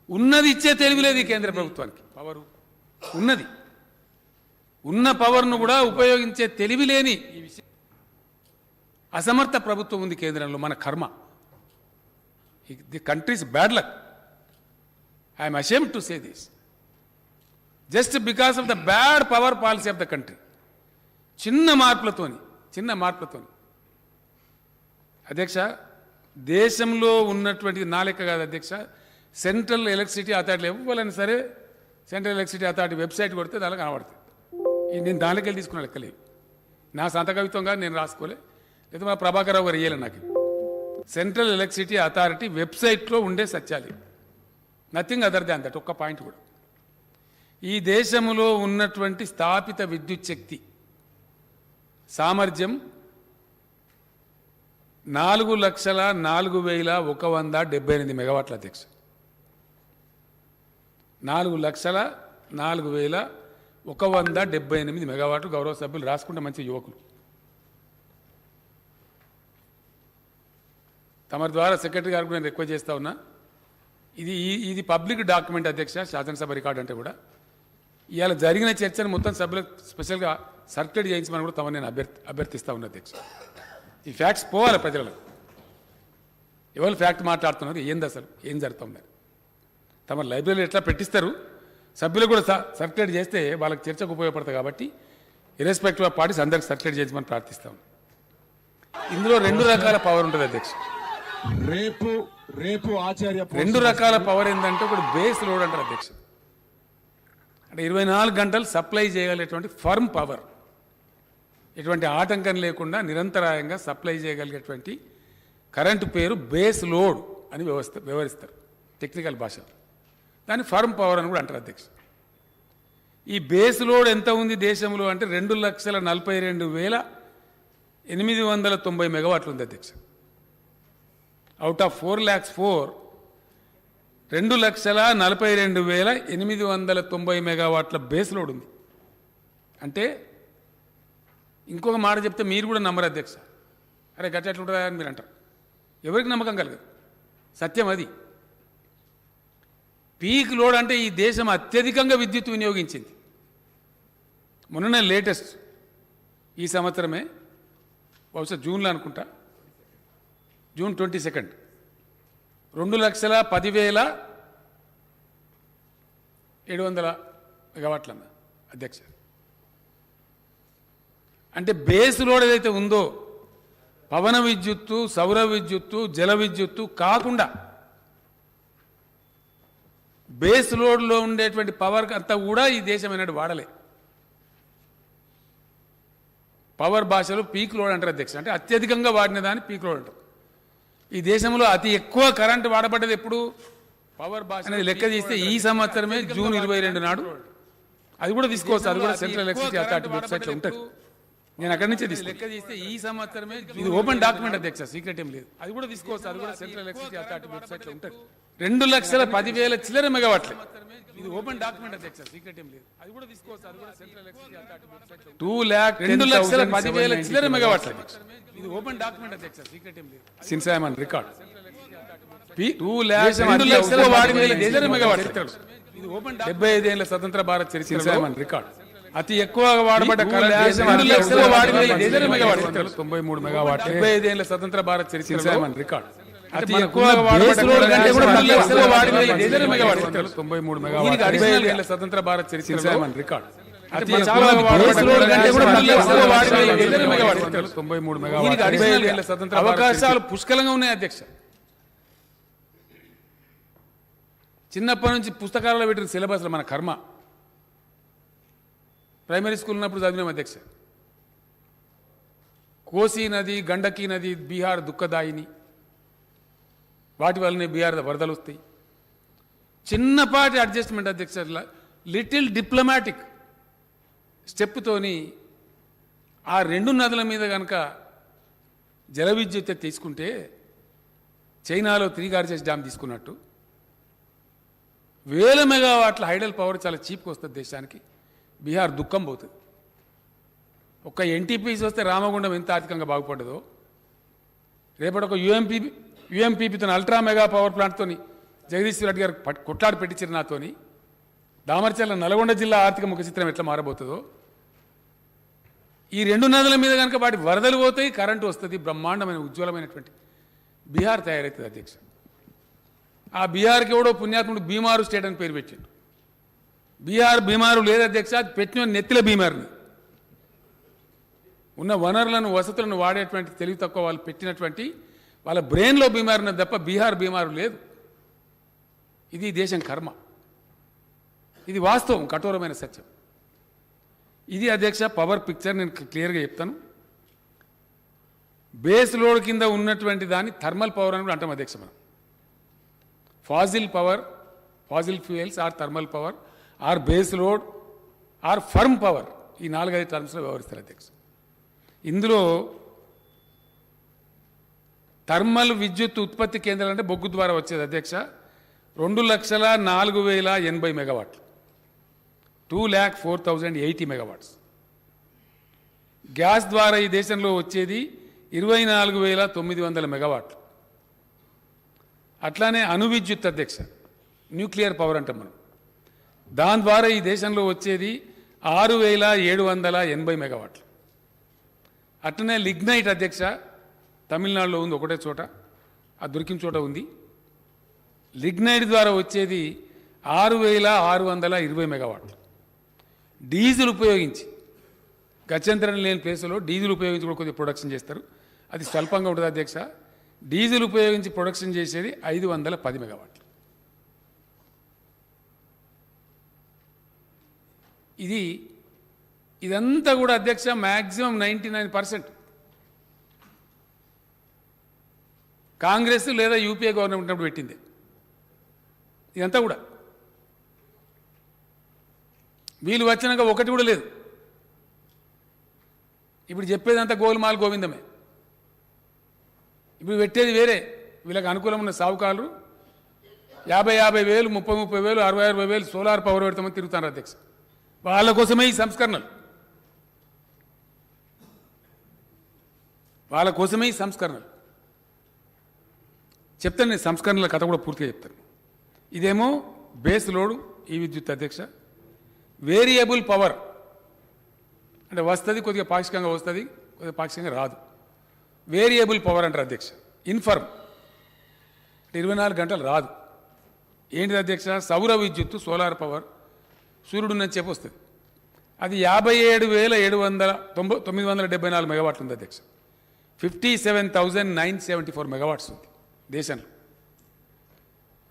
ఉన్నది ఇచ్చే తెలివి లేదు ఈ కేంద్ర ప్రభుత్వానికి. పవర్ ఉన్నది, ఉన్న పవర్ను కూడా ఉపయోగించే తెలివి లేని అసమర్థ ప్రభుత్వం ఉంది కేంద్రంలో. మన కర్మ. The countries bad luck. I'm ashamed to say this just because of the bad power policy of the country. చిన్న మార్పులతోని అధ్యక్ష, దేశంలో ఉన్నటువంటి నా లెక్క కాదు అధ్యక్ష, సెంట్రల్ ఎలక్ట్రిసిటీ అథారిటీ ఇవ్వాలని సరే సెంట్రల్ ఎలక్ట్రిసిటీ అథారిటీ వెబ్సైట్ కొడితే దానికి కనబడుతుంది. నేను దానిలోకి వెళ్ళి తీసుకున్న లెక్కలేదు. నా సొంత కవిత్వంగా నేను రాసుకోలే, లేదా మా ప్రభాకర్ రావు గారు ఇయ్యాలి నాకు. సెంట్రల్ ఎలక్ట్రిసిటీ అథారిటీ వెబ్సైట్లో ఉండే సత్యాలు, నథింగ్ అదర్ దాన్ దట్. ఒక్క పాయింట్ కూడా. ఈ దేశంలో ఉన్నటువంటి స్థాపిత విద్యుత్ శక్తి సామర్థ్యం 4,04,178 మెగావాట్ల అధ్యక్ష. 4,04,178 మెగావాట్లు. గౌరవ సభ్యులు రాసుకుంటే మంచి యువకులు. తమ ద్వారా సెక్రటరీ గారికి నేను రిక్వెస్ట్ చేస్తా ఉన్నా, ఇది పబ్లిక్ డాక్యుమెంట్ అధ్యక్ష, శాసనసభ రికార్డు అంటే కూడా. ఇవాళ జరిగిన చర్చను మొత్తం సభ్యులకు స్పెషల్గా సర్క్యులేట్ చేయించమని కూడా తమ నేను అభ్యర్థిస్తా ఉన్నా అధ్యక్ష. ఈ ఫ్యాక్ట్స్ పోవాలి ప్రజలకు. ఎవరు ఫ్యాక్ట్ మాట్లాడుతున్నారు, ఏంది అసలు ఏం జరుగుతుంది, తమ లైబ్రరీలో ఎట్లా పెట్టిస్తారు సభ్యులు కూడా సర్క్యులేట్ చేస్తే వాళ్ళకి చర్చకు ఉపయోగపడతాయి. కాబట్టి ఇర్రెస్పెక్టివ్ ఆఫ్ పార్టీస్ అందరికి సర్క్యులేట్ చేయమని ప్రార్థిస్తాం. ఇందులో 2 రకాల పవర్ ఉంటుంది అధ్యక్ష. రేపు ఆచార్య 2 రకాల పవర్ ఏంటంటే, ఒకటి బేస్ లోడ్ అంటారు అధ్యక్ష. అంటే 24 గంటలు సప్లై చేయగలిగేటువంటి ఫర్మ్ పవర్, ఎటువంటి ఆటంకం లేకుండా నిరంతరాయంగా సప్లై చేయగలిగేటువంటి కరెంటు పేరు బేస్ లోడ్ అని వ్యవహరిస్తారు టెక్నికల్ భాష. దాన్ని ఫర్మ్ పవర్ అని కూడా అంటారు అధ్యక్ష. ఈ బేస్ లోడ్ ఎంత ఉంది దేశంలో అంటే 2,42,890 మెగావాట్లు ఉంది అధ్యక్ష. అవుట్ ఆఫ్ 4,04,000 2,42,890 మెగావాట్ల బేస్ లోడ్ ఉంది. అంటే ఇంకొక మాట చెప్తే మీరు కూడా నమ్మరు అధ్యక్ష. అరే గట్ట ఎట్లుంటుందా అని మీరు అంటారు. ఎవరికి నమ్మకం కలగదు, సత్యం అది. పీక్ లోడ్ అంటే ఈ దేశం అత్యధికంగా విద్యుత్ వినియోగించింది. మొన్ననే లేటెస్ట్ ఈ సంవత్సరమే, బహుశా జూన్లో అనుకుంటా, జూన్ 22 2,10,700 మెగావాట్ల అధ్యక్ష. అంటే బేస్ లోడ్ ఏదైతే ఉందో, పవన విద్యుత్తు, సౌర విద్యుత్తు, జల విద్యుత్తు కాకుండా బేస్ లోడ్లో ఉండేటువంటి పవర్ అంతా కూడా ఈ దేశం అనేది వాడలే. పవర్ భాషలో పీక్ లోడ్ అంటారు అధ్యక్ష. అంటే అత్యధికంగా వాడిన దాన్ని పీక్ లోడ్ అంటారు. ఈ దేశంలో అతి ఎక్కువ కరెంటు వాడబడ్డది ఎప్పుడు, పవర్ భాష అనేది లెక్క తీస్తే ఈ సంవత్సరమే జూన్ 22 నాడు. అది కూడా తీసుకోవచ్చు, అది కూడా సెంట్రల్ ఎలక్ట్రిసిటీ అథారిటీ వెబ్సైట్లో ఉంటుంది. నేను అక్కడి నుంచే లెక్క తీస్తే ఈ సంవత్సరమే, ఇది ఓపెన్ డాక్యుమెంట్ అధ్యక్ష, సీక్రెట్ ఏం లేదు. అది కూడా తీసుకోవచ్చు, అది కూడా సెంట్రల్ ఎలక్ట్రిసిటీ అథారిటీ వెబ్సైట్లో ఉంటుంది. 2,10,000 చిల్లర మెగావాట్లే. ఇది ఓపెన్ డాక్యుమెంట్ అధ్యక్ష, సీక్రెట్ ఏం లేదు. అది కూడా తీసుకోవచ్చు, అది కూడా సెంట్రల్ ఎలక్ట్రిసిటీ అథారిటీ వెబ్సైట్లో 2,10,000 చిల్లర మెగావాట్లే. ఇది ఓపెన్ డాక్యుమెంట్ అధ్యక్ష, సీక్రెట్ ఏం లేదు. Since I'm on record 2,00,000 మెగావాట్లే. 75 ఏళ్ల స్వతంత్ర భారత్ చరిత్ర రికార్డ్. అతి ఎక్కువ వాడబడ్డ 93 మెగావాట్లు. 75 ఏళ్ల స్వతంత్ర భారత్ చరిత్ర రికార్డ్. అతి ఎక్కువ వాడబడ్డ 93 మెగావాట్లు. 75 ఏళ్ల స్వతంత్ర భారత్ చరిత్ర రికార్డ్. అతి ఎక్కువ వాడబడ్డ 93 మెగావాట్లు. 75 ఏళ్ల స్వతంత్ర అవకాశాలు పుష్కలంగా ఉన్నాయి అధ్యక్ష. చిన్నప్పటి నుంచి పుస్తకాలలో పెట్టిన సిలబస్లో మన కర్మ. ప్రైమరీ స్కూల్ ఉన్నప్పుడు చదివినాం అధ్యక్ష. కోసీ నది, గండకీ నది బీహార్ దుఃఖదాయిని, వాటి వల్లనే బీహార్ వరదలు వస్తాయి. చిన్నపాటి అడ్జస్ట్మెంట్ అధ్యక్ష, లిటిల్ డిప్లొమాటిక్ స్టెప్తోని ఆ 2 నదుల మీద కనుక జల విద్యుత్ తీసుకుంటే, చైనాలో 3 గార్జెస్ డ్యామ్ తీసుకున్నట్టు 1000 మెగావాట్ల హైడల్ పవర్ చాలా చీప్గా వస్తుంది దేశానికి. బీహార్ దుఃఖం పోతుంది. ఒక్క ఎన్టీపీసీ వస్తే రామగుండం ఎంత ఆర్థికంగా బాగుపడ్డదో, రేపటి ఒక యూఎంపీపీతో అల్ట్రా మెగా పవర్ ప్లాంట్తో జగదీశ్వర్ రెడ్డి గారు కొట్లాడి పెట్టించారు నాతోని. దామరచర్ల నల్గొండ జిల్లా ఆర్థిక ముఖ చిత్రం ఎట్లా మారబోతుందో, ఈ 2 నదుల మీద కనుక వాటి వరదలు పోతాయి, కరెంటు వస్తుంది, బ్రహ్మాండమైన ఉజ్వలమైనటువంటి బీహార్ తయారవుతుంది అధ్యక్ష. ఆ బీహార్కి ఎవడో పుణ్యాత్ముడు బీమారు స్టేట్ అని పేరు పెట్టాడు. బీహార్ బీమారు లేదు అధ్యక్ష, అది పెట్టిన నెత్తిల బీమారిని. ఉన్న వనరులను వసతులను వాడేటువంటి తెలివి తక్కువ వాళ్ళు పెట్టినటువంటి వాళ్ళ బ్రెయిన్లో బీమారిన తప్ప బీహార్ బీమారు లేదు. ఇది దేశం కర్మ, ఇది వాస్తవం, కఠోరమైన సత్యం. ఇది అధ్యక్ష పవర్ పిక్చర్. నేను క్లియర్గా చెప్తాను. బేస్ లోడ్ కింద ఉన్నటువంటి దాన్ని థర్మల్ పవర్ అని కూడా అంటాం అధ్యక్ష. మనం fossil power, fossil fuels or thermal power or base load or firm power, ఈ 4-5 టర్మ్స్లో వ్యవహరిస్తారు అధ్యక్ష. ఇందులో థర్మల్ విద్యుత్ ఉత్పత్తి కేంద్రాలు అంటే బొగ్గు ద్వారా వచ్చేది అధ్యక్ష 2,04,080 మెగావాట్లు, 2,04,080 మెగావాట్స్. గ్యాస్ ద్వారా ఈ దేశంలో వచ్చేది 24,900 మెగావాట్లు. అట్లానే అణు విద్యుత్ అధ్యక్ష, న్యూక్లియర్ పవర్ అంటాం మనం, దాని ద్వారా ఈ దేశంలో వచ్చేది 6,780 మెగావాట్లు. అట్లనే లిగ్నైట్ అధ్యక్ష, తమిళనాడులో ఉంది ఒకటే చోట, ఆ దొరికిన చోట ఉంది. లిగ్నైట్ ద్వారా వచ్చేది 6,620 మెగావాట్లు. డీజిల్ ఉపయోగించి గత్యంతరం లేని ప్లేసులో డీజిల్ ఉపయోగించి కూడా కొద్దిగా ప్రొడక్షన్ చేస్తారు, అది స్వల్పంగా ఉంటుంది అధ్యక్ష. డీజిల్ ఉపయోగించి ప్రొడక్షన్ చేసేది 510 మెగావాట్లు. ఇదంతా కూడా అధ్యక్ష మ్యాక్సిమం 99% కాంగ్రెస్ లేదా యూపీఏ గవర్నమెంట్ అప్పుడు పెట్టింది. ఇదంతా కూడా వీళ్ళు వచ్చినాక ఒకటి కూడా లేదు. ఇప్పుడు చెప్పేదంతా గోల్మాల్ గోవిందమే. ఇప్పుడు పెట్టేది వేరే. వీళ్ళకి అనుకూలం ఉన్న సావుకారులు 50,000, 30,000, 60,000 సోలార్ పవర్ పెడతామని తిరుగుతారు అధ్యక్ష. వాళ్ళ కోసమే ఈ సంస్కరణలు, వాళ్ళ కోసమే ఈ సంస్కరణలు. చెప్తాను నేను సంస్కరణల కథ కూడా పూర్తిగా చెప్తాను. ఇదేమో బేస్ లోడు ఈ విద్యుత్ అధ్యక్ష. వేరియబుల్ పవర్ అంటే వస్తుంది, కొద్దిగా పాక్షికంగా వస్తుంది, కొద్దిగా పాక్షికంగా రాదు. వేరియబుల్ పవర్ అంటారు అధ్యక్ష. ఇన్ఫర్మ్ అంటే 24 గంటలు రాదు. ఏంటిది అధ్యక్ష? సౌర విద్యుత్తు, సోలార్ పవర్, సూర్యుడు నుంచి చెప్పి వస్తుంది. అది 57,974 మెగావాట్లు ఉంది అధ్యక్ష. 57,974 మెగావాట్స్ ఉంది దేశంలో.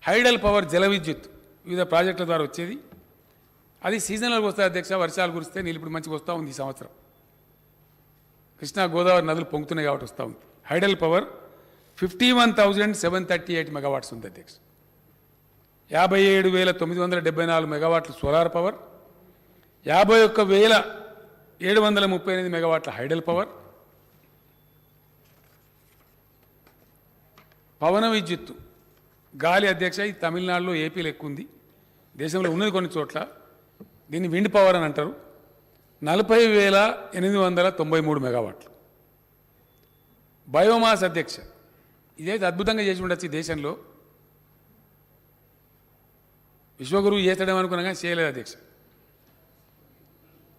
హైడల్ పవర్ జల విద్యుత్ వివిధ ప్రాజెక్టుల ద్వారా వచ్చేది, అది సీజనల్గా వస్తుంది అధ్యక్ష. వర్షాలు కురిస్తే నీళ్ళు ఇప్పుడు మంచిగా వస్తూ ఉంది. ఈ సంవత్సరం కృష్ణా గోదావరి నదులు పొంగుతున్నాయి కాబట్టి వస్తూ ఉంది. హైడల్ పవర్ 51,738 మెగావాట్స్ ఉంది అధ్యక్ష. 57,974 మెగావాట్లు సోలార్ పవర్, 51,738 మెగావాట్ల హైడల్ పవర్. పవన విద్యుత్తు గాలి అధ్యక్ష, ఇది తమిళనాడులో, ఏపీలో ఎక్కువ ఉంది, దేశంలో ఉన్నది కొన్ని చోట్ల. దీన్ని విండ్ పవర్ అని అంటారు. 40,893 మెగావాట్లు. బయోమాస్ అధ్యక్ష, ఇదైతే అద్భుతంగా చేసి ఉండొచ్చు ఈ దేశంలో. విశ్వగురువు చేస్తాడేమనుకున్నా కానీ చేయలేదు అధ్యక్ష.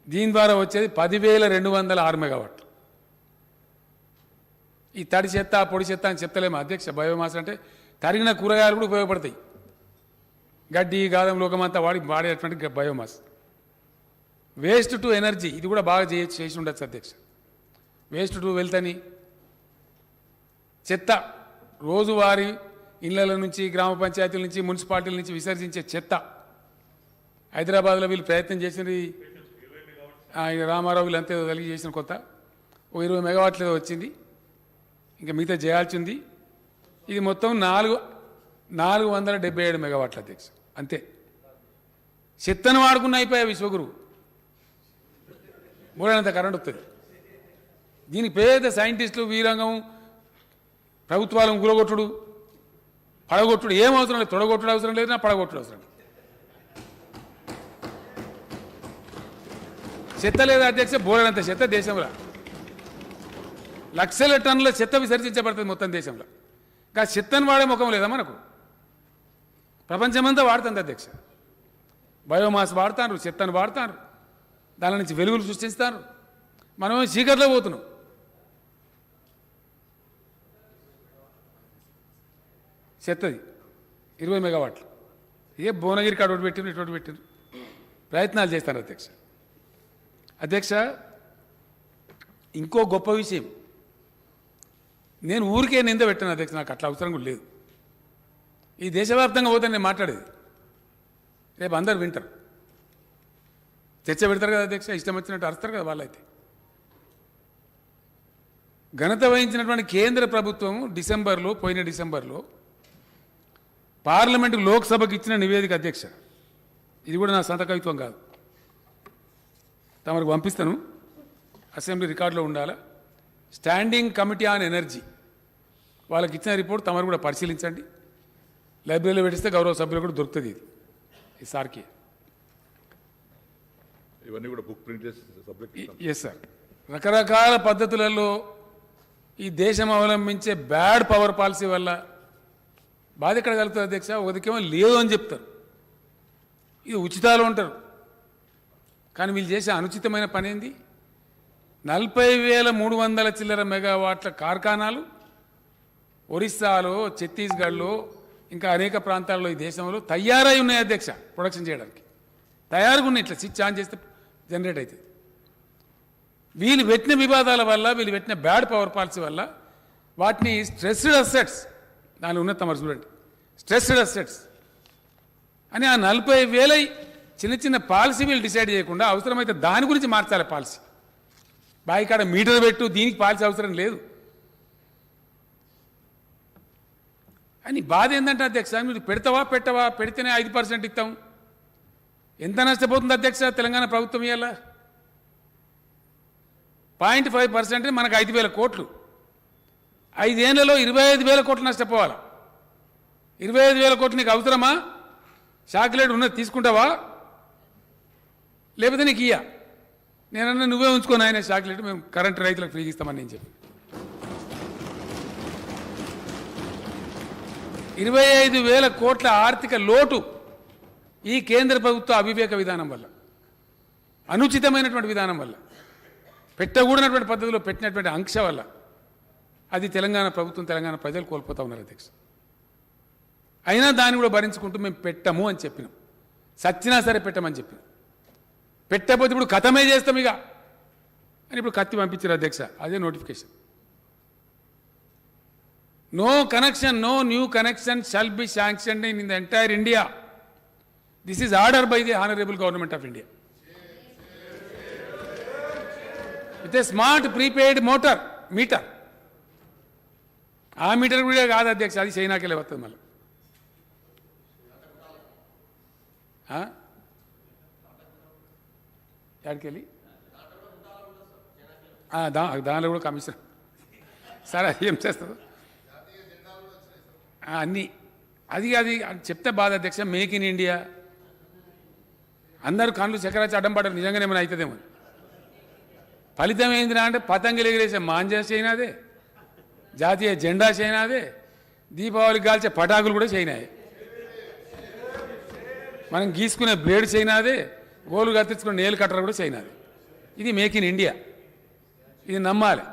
దీని ద్వారా వచ్చేది 10,206 మెగావాట్లు. ఈ తడి చెత్త పొడి చెత్త అని చెప్తలేమో అధ్యక్ష. బయోమాస్ అంటే తరిగిన కూరగాయలు కూడా ఉపయోగపడతాయి. గడ్డి గాదం లోకమంతా వాడేటువంటి బయోమాస్. వేస్ట్ టు ఎనర్జీ, ఇది కూడా బాగా చేసి ఉండొచ్చు అధ్యక్ష. వేస్ట్ టు వెల్త్ అని చెత్త, రోజువారీ ఇళ్ల నుంచి, గ్రామ పంచాయతీల నుంచి, మున్సిపాలిటీల నుంచి విసర్జించే చెత్త. హైదరాబాద్లో వీళ్ళు ప్రయత్నం చేసినది, రామారావు వీళ్ళు అంతే కలిగి చేసిన కొత్త 20 మెగావాట్లు వచ్చింది, ఇంకా మిగతా చేయాల్సింది. ఇది మొత్తం 477 మెగావాట్ల అధ్యక్ష. అంతే. చెత్తను వాడుకున్న అయిపోయా విశ్వగురువు, మూడనంత కరెంట్ వస్తుంది. దీనికి పేద సైంటిస్టులు, వీరంగం, ప్రభుత్వాలను గులగొట్టుడు, పడగొట్టుడు ఏం అవసరం లేదు. తొడగొట్టుడు అవసరం లేదు, నా పడగొట్టుడు అవసరం లేదు. చెత్త లేదా అధ్యక్ష? బోరనంత చెత్త దేశంలో, లక్షల టన్నుల చెత్త విసర్జించబడుతుంది మొత్తం దేశంలో. ఇంకా చెత్తను వాడే ముఖం లేదా మనకు? ప్రపంచమంతా వాడుతుంది అధ్యక్ష. బయోమాస్ వాడతారు, చెత్తను వాడతారు, దాని నుంచి వెలుగులు సృష్టిస్తారు. మనం చీకట్లో పోతున్నాం. చెత్తది 20 మెగావాట్లు. ఏ భువనగిరి కాడ ఒకటి పెట్టిన ఇటువంటి పెట్టిన ప్రయత్నాలు చేస్తారు అధ్యక్ష. అధ్యక్ష, ఇంకో గొప్ప విషయం, నేను ఊరికే నింద పెట్టాను అధ్యక్ష, నాకు అట్లా అవసరం కూడా లేదు. ఈ దేశవ్యాప్తంగా పోతే నేను మాట్లాడేది రేపు అందరు వింటారు, చర్చ పెడతారు కదా అధ్యక్ష, ఇష్టం వచ్చినట్టు అరుస్తారు కదా వాళ్ళైతే. ఘనత వహించినటువంటి కేంద్ర ప్రభుత్వం పోయిన డిసెంబర్లో పార్లమెంటు లోక్సభకు ఇచ్చిన నివేదిక అధ్యక్ష, ఇది కూడా నా సొంత కవిత్వం కాదు, తమకు పంపిస్తాను, అసెంబ్లీ రికార్డులో ఉండాలా. స్టాండింగ్ కమిటీ ఆన్ ఎనర్జీ వాళ్ళకి ఇచ్చిన రిపోర్ట్ తమరు కూడా పరిశీలించండి, లైబ్రరీలో పెట్టిస్తే గౌరవ సభ్యులు కూడా దొరుకుతుంది. ఇది ఈసారికి ఇవన్నీ కూడా బుక్ ప్రింట్ చేసి సబ్జెక్ట్. ఎస్ సార్, రకరకాల పద్ధతులలో ఈ దేశం అవలంబించే బ్యాడ్ పవర్ పాలసీ వల్ల బాధ ఎక్కడ కలుగుతుంది అధ్యక్ష. ఒకదికేమో లేదు అని చెప్తారు, ఇది ఉచితాలు ఉంటారు, కానీ వీళ్ళు చేసే అనుచితమైన పని ఏంది? 40,300 చిల్లర మెగావాట్ల కార్ఖానాలు ఒరిస్సాలో, ఛత్తీస్గఢ్లో, ఇంకా అనేక ప్రాంతాల్లో ఈ దేశంలో తయారై ఉన్నాయి అధ్యక్ష, ప్రొడక్షన్ చేయడానికి తయారుగా ఉన్నాయి. ఇట్లా స్విచ్ ఆన్ చేస్తే జనరేట్ అవుతుంది. వీళ్ళు పెట్టిన వివాదాల వల్ల, వీళ్ళు పెట్టిన బ్యాడ్ పవర్ పాలసీ వల్ల వాటిని స్ట్రెస్డ్ అసెట్స్, దాని ఉన్నత మరి చూడండి, స్ట్రెస్డ్ అసెట్స్ అని ఆ 40,000 చిన్న చిన్న పాలసీ వీళ్ళు డిసైడ్ చేయకుండా అవసరమైతే దాని గురించి మార్చాలి పాలసీ. బాయికాడ మీటర్ పెట్టు, దీనికి పాలసీ అవసరం లేదు అని బాధ ఏంటంటే అధ్యక్ష, మీరు పెడతావా పెట్టవా, పెడితేనే 5% ఇస్తాం. ఎంత నష్టపోతుంది అధ్యక్ష తెలంగాణ ప్రభుత్వం ఇవాళ? 0.5% మనకు 5,000 కోట్లు, 5 ఏళ్లలో 25,000 కోట్లు నష్టపోవాలి. 25,000 కోట్లు నీకు అవసరమా? చాక్లెట్ ఉన్నది తీసుకుంటావా, లేకపోతే నీకు ఇయ్యా? నేనన్నా నువ్వే ఉంచుకొని ఆయన చాక్లెట్, మేము కరెంట్ రైతులకు ఫ్రీగా ఇస్తామని నేను చెప్పి. 25,000 కోట్ల ఆర్థిక లోటు ఈ కేంద్ర ప్రభుత్వ అవివేక విధానం వల్ల, అనుచితమైనటువంటి విధానం వల్ల, పెట్టకూడనటువంటి పద్ధతిలో పెట్టినటువంటి ఆంక్ష వల్ల అది తెలంగాణ ప్రభుత్వం, తెలంగాణ ప్రజలు కోల్పోతా ఉన్నారు అధ్యక్ష. అయినా దాన్ని కూడా భరించుకుంటూ మేము పెట్టము అని చెప్పినాం, సచ్చినా సరే పెట్టమని చెప్పినాం. పెట్టకపోతే ఇప్పుడు కథమే చేస్తాం ఇక అని ఇప్పుడు కత్తి పంపించారు అధ్యక్ష, అదే notification. No connection, no new connection shall be sanctioned in the entire India. This is order by the honourable government of India with a smart prepaid meter. ఆ మీటర్ కూడా కాదు అధ్యక్ష, అది చైనాకెళ్ళి వస్తుంది మళ్ళీ. ఎక్కడికెళ్ళి దానిలో కూడా కమిషన్ సరే ఏం చేస్తుందో అన్నీ అది అది చెప్తే బాధ అధ్యక్ష. మేక్ ఇన్ ఇండియా, అందరూ కళ్ళు చక్రాచి అడ్డం పడ్డారు, నిజంగానే ఏమైనా అవుతుందేమో. ఫలితం ఏందిరా అంటే పతంగులు ఎగిరేసే మాంజా చైనాదే, జాతీయ జెండా చైనాదే, దీపావళికి కాల్చే పటాకులు కూడా చైనాయే, మనం గీసుకునే బ్లేడ్ చైనాదే, గోలు కత్తించుకునే నేలు కట్టరు కూడా చైనాదే. ఇది మేక్ ఇన్ ఇండియా, ఇది నమ్మాలి.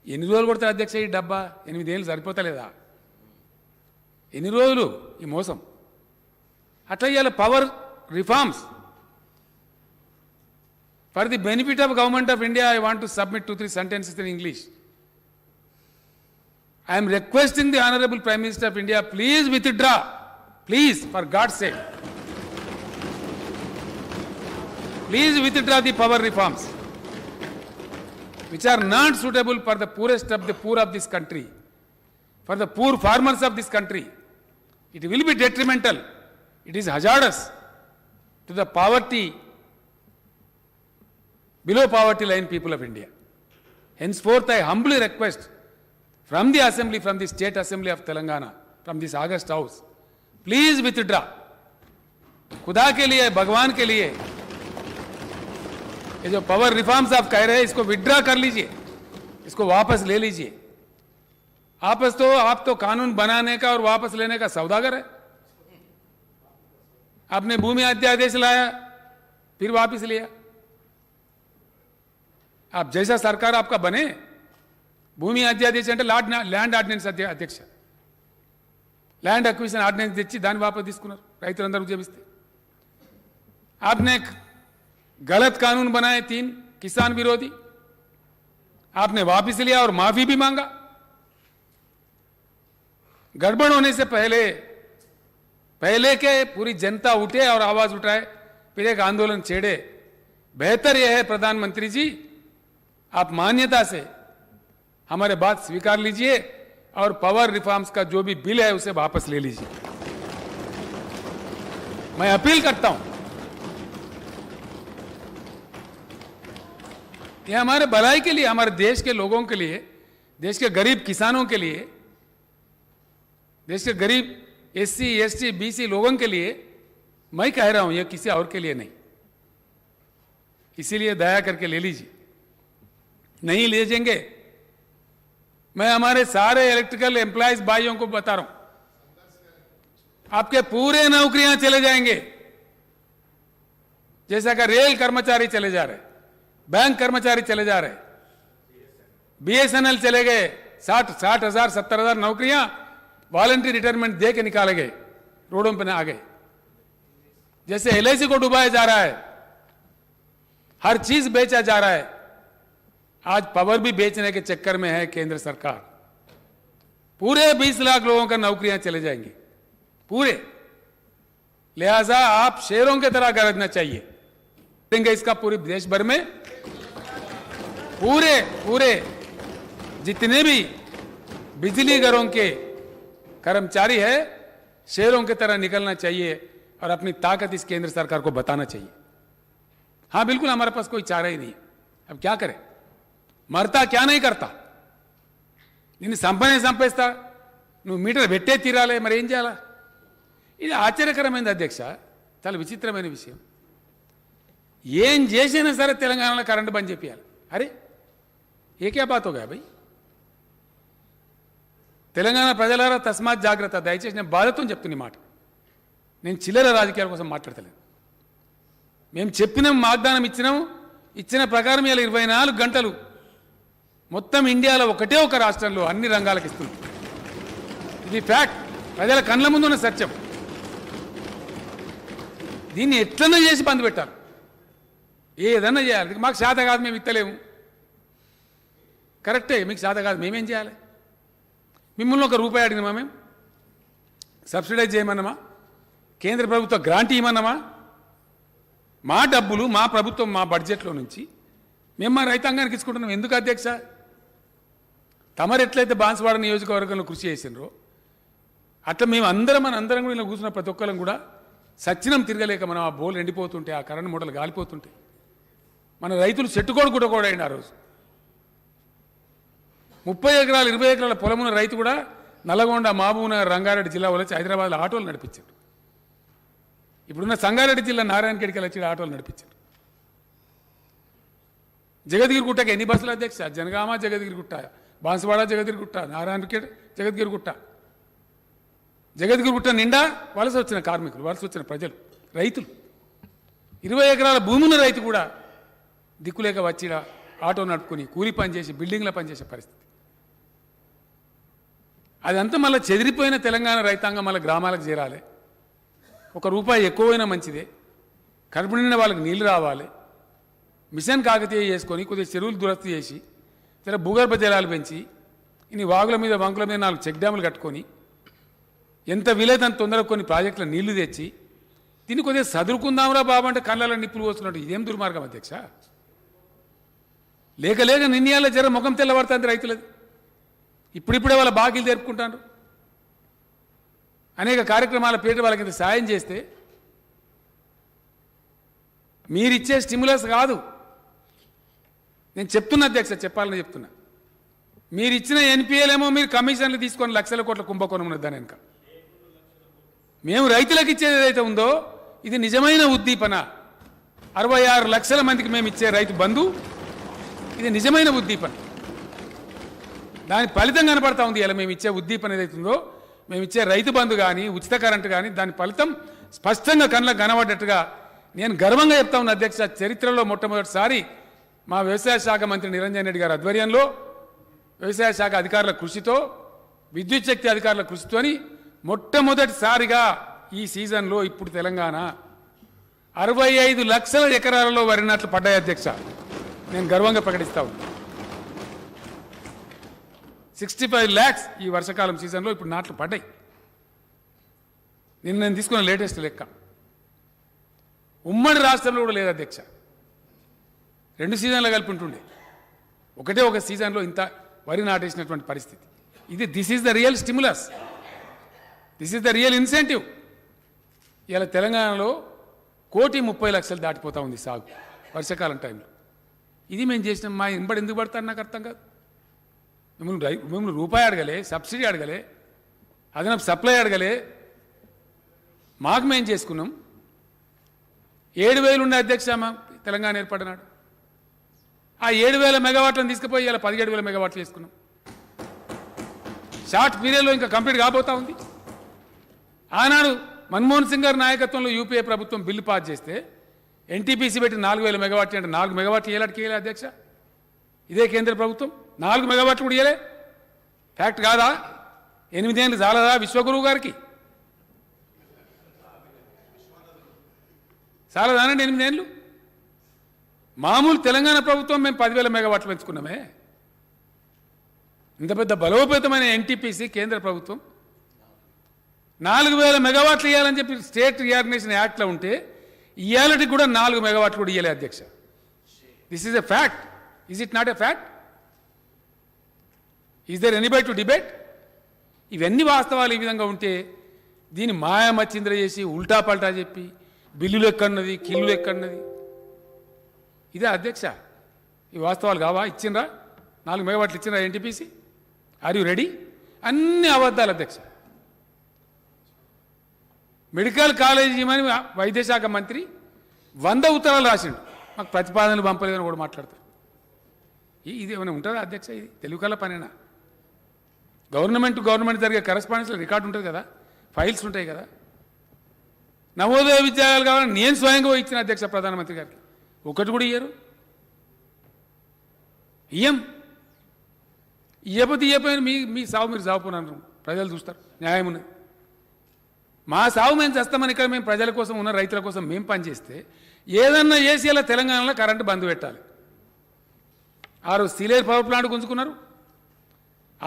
ఎన్ని రోజులు కొడతారు అధ్యక్ష ఈ డబ్బా? 8 ఏళ్ళు సరిపోతలేదా? ఎన్ని రోజులు ఈ మోసం? అట్లా ఇవాళ power reforms for the benefit of government of India. I want to submit 2-3 sentences in English. I am requesting the Honorable Prime Minister of India, please withdraw, please, for God's sake, please withdraw the power reforms which are not suitable for the poorest of the poor of this country, for the poor farmers of this country. It will be detrimental, it is hazardous to the below poverty line people of India. Henceforth I humbly request from the assembly, from the state assembly of Telangana, from this August house, please withdraw. खुदा के लिए, भगवान के लिए, ये जो power reforms आप कह रहे हैं इसको विड्रॉ कर लीजिए, इसको वापस ले लीजिए. आप तो कानून बनाने का और वापस लेने का सौदागर है. आपने भूमि अध्यादेश लाया, फिर वापस लिया। आप जैसा सरकार आपका बने, భూమి అధ్యాదేశం అంటే ల్యాండ్ ఆర్డినెన్స్ అధ్యక్ష, ల్యాండ్ అక్విజిషన్ ఆర్డినెన్స్ తెచ్చి దాన్ని వాపసు తీసుకున్నారు రైతులందరూ ఉద్యమిస్తే। आपने गलत कानून बनाए 3 किसान विरोधी, आपने वापस लिया और माफी भी मांगा। गड़बड़ होने से पहले के पूरी जनता उठे और आवाज उठाए, फिर एक आंदोलन छेड़े। बेहतर यह है प्रधानमंत्री जी, आप मान्यता से हमारे बात स्वीकार लीजिए और पावर रिफॉर्म्स का जो भी बिल है उसे वापस ले लीजिए। मैं अपील करता हूं, यह हमारे भलाई के लिए, हमारे देश के लोगों के लिए, देश के गरीब किसानों के लिए, देश के गरीब SC ST BC लोगों के लिए मैं कह रहा हूं, यह किसी और के लिए नहीं। इसीलिए दया करके ले लीजिए। नहीं ले जाएंगे, मैं हमारे सारे इलेक्ट्रिकल एम्प्लॉयज भाइयों को बता रहा हूं, आपके पूरे नौकरियां चले जाएंगे। जैसा कि रेल कर्मचारी चले जा रहे, बैंक कर्मचारी चले जा रहे, BSNL चले गए, 60,000 70,000 नौकरियां वॉलंटरी रिटायरमेंट दे के निकाले गए, रोडों पर आ गए। जैसे LIC को डुबाया जा रहा है, हर चीज बेचा जा रहा है, आज पावर भी बेचने के चक्कर में है केंद्र सरकार। पूरे 20 लाख लोगों का नौकरियां चले जाएंगी पूरे। लिहाजा आप शेरों की तरह गरजना चाहिए। देंगे इसका पूरे देश भर में पूरे जितने भी बिजली घरों के कर्मचारी है, शेरों की तरह निकलना चाहिए और अपनी ताकत इस केंद्र सरकार को बताना चाहिए। हां बिल्कुल, हमारे पास कोई चारा ही नहीं है। अब क्या करें, మరతా క్యా నహీ కర్తా, నిన్ను సంపేస్తా, నువ్వు మీటర్ పెట్టే తీరాలే, మరి ఏం చేయాలా? ఇది ఆశ్చర్యకరమైనది అధ్యక్ష, చాలా విచిత్రమైన విషయం। ఏం చేసినా సరే తెలంగాణలో కరెంటు బంద్ చేపియాలి। అరే ఏ క్యా బాత్ హోగా భయ్? తెలంగాణ ప్రజలారా తస్మాత్ జాగ్రత్త, దయచేసి నేను బాధతో చెప్తున్న మాట, నేను చిల్లర రాజకీయాల కోసం మాట్లాడతలేను। మేము చెప్పినాం, వాగ్దానం ఇచ్చిన ప్రకారం ఇలా 24 గంటలు మొత్తం ఇండియాలో ఒకటే ఒక రాష్ట్రంలో అన్ని రంగాలకు ఇస్తుంది। ఇది ఫ్యాక్ట్, ప్రజల కళ్ళ ముందున్న సత్యం। దీన్ని ఎట్లన్నా చేసి బంద్ పెట్టాలి, ఏదన్నా చేయాలి। మాకు శాత కాదు, మేము ఇత్తలేము, కరెక్టే, మీకు శాత కాదు, మేమేం చేయాలి? మిమ్మల్ని ఒక రూపాయి అడిగినామా? మేము సబ్సిడైజ్ చేయమన్నామా? కేంద్ర ప్రభుత్వ గ్రాంట్ ఇవ్వమన్నామా? మా డబ్బులు, మా ప్రభుత్వం, మా బడ్జెట్లో నుంచి మేము మా రైతాంగానికి ఇచ్చుకుంటున్నాం। ఎందుకు అధ్యక్ష? తమరు ఎట్లయితే బాన్సువాడ నియోజకవర్గంలో కృషి చేసినారో అట్లా మేము అందరం కూడా ఇలా కూర్చున్న ప్రతి ఒక్కరం కూడా సచ్చినం తిరగలేక మనం ఆ బోల్ ఎండిపోతుంటే, ఆ కరెంటు మూటలు గాలిపోతుంటే మన రైతులు చెట్టుకోడు గుట్టకోడైంది ఆ రోజు। 30 ఎకరాలు 20 ఎకరాల పొలమున్న రైతు కూడా నల్లగొండ, మహబూబ్నగర్, రంగారెడ్డి జిల్లా వచ్చి హైదరాబాద్లో ఆటోలు నడిపించారు। ఇప్పుడున్న సంగారెడ్డి జిల్లా నారాయణఖేడ్కి వచ్చి ఆటోలు నడిపించారు। జగద్గిరిగుట్టకి ఎన్ని బస్సులు అధ్యక్ష? జనగామ, జగద్గిరిగుట్ట, బాన్సువాడ, జగద్గిరిగుట్ట, నారాయణఖేడ్, జగద్గిరిగుట్ట, జగద్గిరిగుట్ట నిండా వలస వచ్చిన కార్మికులు, వలస వచ్చిన ప్రజలు, రైతులు। 20 ఎకరాల భూమి ఉన్న రైతు కూడా దిక్కులేక వచ్చి ఆటో నడుపుకొని కూలి పని చేసి బిల్డింగ్ల పని చేసే పరిస్థితి। అదంతా మళ్ళీ చెదిరిపోయిన తెలంగాణ రైతాంగం మళ్ళీ గ్రామాలకు చేరాలి, ₹1 ఎక్కువైనా మంచిదే, కడుపు నిండిన వాళ్ళకి నీళ్లు రావాలి, మిషన్ కాకతీయ చేసుకొని కొద్దిగా చెరువులు దురస్తి చేసి సరే భూగర్భ జలాలు పెంచి ఇన్ని వాగుల మీద వంకుల మీద 4 చెక్ డ్యాములు కట్టుకొని ఎంత వీలైతే అంత తొందరగా కొన్ని ప్రాజెక్టుల నీళ్లు తెచ్చి దీన్ని కొద్దిగా చదువుకుందాంరా బాబు అంటే కళ్ళలో నిప్పులు పోస్తున్నట్టు ఇదేం దుర్మార్గం అధ్యక్ష? లేక నిర్ణయాల జర ముఖం తెల్లబడుతుంది రైతులది। ఇప్పుడిప్పుడే వాళ్ళ బాకీలు జరుపుకుంటారు, అనేక కార్యక్రమాల పేట వాళ్ళకి ఇంత సాయం చేస్తే మీరిచ్చే స్టిమ్యులస్ కాదు, నేను చెప్తున్నా అధ్యక్ష, చెప్పాలని చెప్తున్నా, మీరు ఇచ్చిన NPL ఏమో మీరు కమిషన్లు తీసుకొని లక్షల కోట్ల కుంభకోణం ఉన్నది దాని వెనుక। మేము రైతులకు ఇచ్చేది ఏదైతే ఉందో ఇది నిజమైన ఉద్దీపన, 66 లక్షల మందికి మేము ఇచ్చే రైతు బంధు ఇది నిజమైన ఉద్దీపన, దాని ఫలితం కనపడతా ఉంది। ఇలా మేము ఇచ్చే ఉద్దీపన ఏదైతుందో, మేము ఇచ్చే రైతు బంధు కానీ ఉచిత కరెంటు కానీ దాని ఫలితం స్పష్టంగా కళ్ళకు కనబడ్డట్టుగా నేను గర్వంగా చెప్తా ఉన్నా అధ్యక్ష, చరిత్రలో మొట్టమొదటిసారి మా వ్యవసాయ శాఖ మంత్రి నిరంజన్ రెడ్డి గారి ఆధ్వర్యంలో వ్యవసాయ శాఖ అధికారుల కృషితో, విద్యుత్ శక్తి అధికారుల కృషితోని మొట్టమొదటిసారిగా ఈ సీజన్లో ఇప్పుడు తెలంగాణ 65 లక్షల ఎకరాలలో వరి నాట్లు పడ్డాయి అధ్యక్ష. నేను గర్వంగా ప్రకటిస్తా ఉన్నా. 65 lakhs ఈ వర్షాకాలం సీజన్లో ఇప్పుడు నాట్లు పడ్డాయి. నిన్న నేను తీసుకున్న లేటెస్ట్ లెక్క ఉమ్మడి రాష్ట్రంలో కూడా లేదు అధ్యక్ష. 2 సీజన్లు కలిపి ఉంటుండే, ఒకటే ఒక సీజన్లో ఇంత వరి నాటేసినటువంటి పరిస్థితి. This is the real stimulus, this is the real incentive. ఇలా తెలంగాణలో 1,30,00,000 దాటిపోతా ఉంది సాగు వర్షాకాలం టైంలో. ఇది మేము చేసినాం. మా ఇంబడి ఎందుకు పడతారు నాకు అర్థం కాదు. మిమ్మల్ని రూపాయి అడగలే, సబ్సిడీ అడగలే, అదనపు సప్లై అడగలే. మాకు మేము చేసుకున్నాం. 7,000 ఉండే అధ్యక్ష మా తెలంగాణ ఏర్పడినాడు. ఆ 7,000 మెగావాట్లను తీసుకుపోయి ఇలా 17,000 మెగావాట్లు చేసుకున్నాం. షార్ట్ పీరియడ్లో ఇంకా కంప్లీట్ కాబోతా ఉంది. ఆనాడు మన్మోహన్ సింగ్ గారి నాయకత్వంలో యూపీఏ ప్రభుత్వం బిల్లు పాస్ చేస్తే ఎన్టీపీసీ పెట్టి 4,000 మెగావాట్లు అంటే 4 మెగావాట్లు ఇయ్యాలటికి ఇయ్యలే అధ్యక్ష. ఇదే కేంద్ర ప్రభుత్వం 4 మెగావాట్లు కూడా ఇయ్యలే. ఫ్యాక్ట్ కాదా? 8 ఏళ్ళు చాలదా విశ్వగురువు గారికి? చాలదానండి 8 ఏళ్ళు? మామూలు తెలంగాణ ప్రభుత్వం మేము 10,000 మెగావాట్లు పెంచుకున్నామే. ఇంత పెద్ద బలోపేతమైన ఎన్టీపీసీ కేంద్ర ప్రభుత్వం 4,000 మెగావాట్లు ఇవ్వాలని చెప్పి స్టేట్ రీఆర్గనైజేషన్ యాక్ట్లో ఉంటే ఇవాళకి కూడా 4 మెగావాట్లు కూడా ఇవ్వలే అధ్యక్ష. This is a fact. Is it not a fact? Is there anybody to debate? ఇవన్నీ వాస్తవాలు ఈ విధంగా ఉంటే దీన్ని మాయామచ్చింద్ర చేసి ఉల్టా పల్టా చెప్పి బిల్లులు ఎక్కడున్నది, కిల్లులు ఎక్కడున్నది, ఇదే అధ్యక్ష. ఈ వాస్తవాలు కావా? ఇచ్చిండ్రా 4 మెగావాట్లు ఇచ్చిండ్రా ఎన్టీపీసీ? Are you ready? అన్ని అబద్ధాలు అధ్యక్ష. మెడికల్ కాలేజీ ఇవ్వమని వైద్యశాఖ మంత్రి 100 ఉత్తరాలు రాసిండు. మాకు ప్రతిపాదనలు పంపలేదని కూడా మాట్లాడతారు. ఇది ఏమైనా ఉంటుందా అధ్యక్ష? ఇది తెలుగు కల పనేనా? గవర్నమెంట్ జరిగే కరెస్పాండెన్స్లో రికార్డు ఉంటుంది కదా, ఫైల్స్ ఉంటాయి కదా. నవోదయ విద్యాలయాలు కావాలని నేను స్వయంగా ఇచ్చిన అధ్యక్ష ప్రధానమంత్రి గారికి. ఒకటి కూడా ఇయ్యరు. ఇయ్యపోయిన మీ సాగు మీరు సాగుపోయినారు, ప్రజలు చూస్తారు. న్యాయం ఉన్నది. మా సాగు మేము చేస్తామని ఇక్కడ మేము ప్రజల కోసం ఉన్న రైతుల కోసం మేము పనిచేస్తే ఏదన్నా ఏసీలో తెలంగాణలో కరెంటు బంద్ పెట్టాలి. ఆ రోజు సీలేరు పవర్ ప్లాంట్ గుంజుకున్నారు.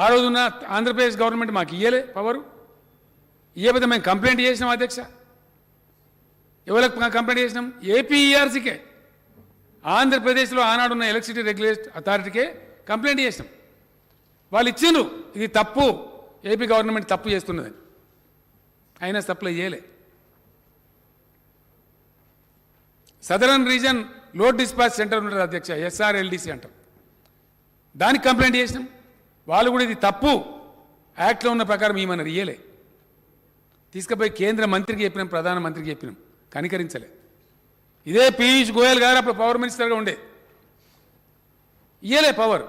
ఆ రోజున ఆంధ్రప్రదేశ్ గవర్నమెంట్ మాకు ఇయ్యలే పవరు. ఇయ్యకపోతే మేము కంప్లైంట్ చేసినాం అధ్యక్ష. ఎవరికి కంప్లైంట్ చేసినాం? ఏపీఈఆర్సీకే, ఆంధ్రప్రదేశ్లో ఆనాడున్న ఎలక్ట్రిసిటీ రెగ్యులేటరీ అథారిటీకే కంప్లైంట్ చేసినాం. వాళ్ళు ఇచ్చిండ్రు ఇది తప్పు, ఏపీ గవర్నమెంట్ తప్పు చేస్తున్నదని. అయినా సప్లై చేయలే. Southern reason load dispatch centre ఉంటుంది అధ్యక్ష, SRLDC అంటారు. దానికి కంప్లైంట్ చేసినాం. వాళ్ళు కూడా ఇది తప్పు, యాక్ట్లో ఉన్న ప్రకారం ఏమన్నారు, ఇయ్యలే. తీసుకుపోయి కేంద్ర మంత్రికి చెప్పినాం, ప్రధానమంత్రికి చెప్పినాం, కనికరించలే. ఇదే పీయూష్ గోయల్ గారు అప్పుడు పవర్ మినిస్టర్గా ఉండే, ఇయ్యలే పవర్.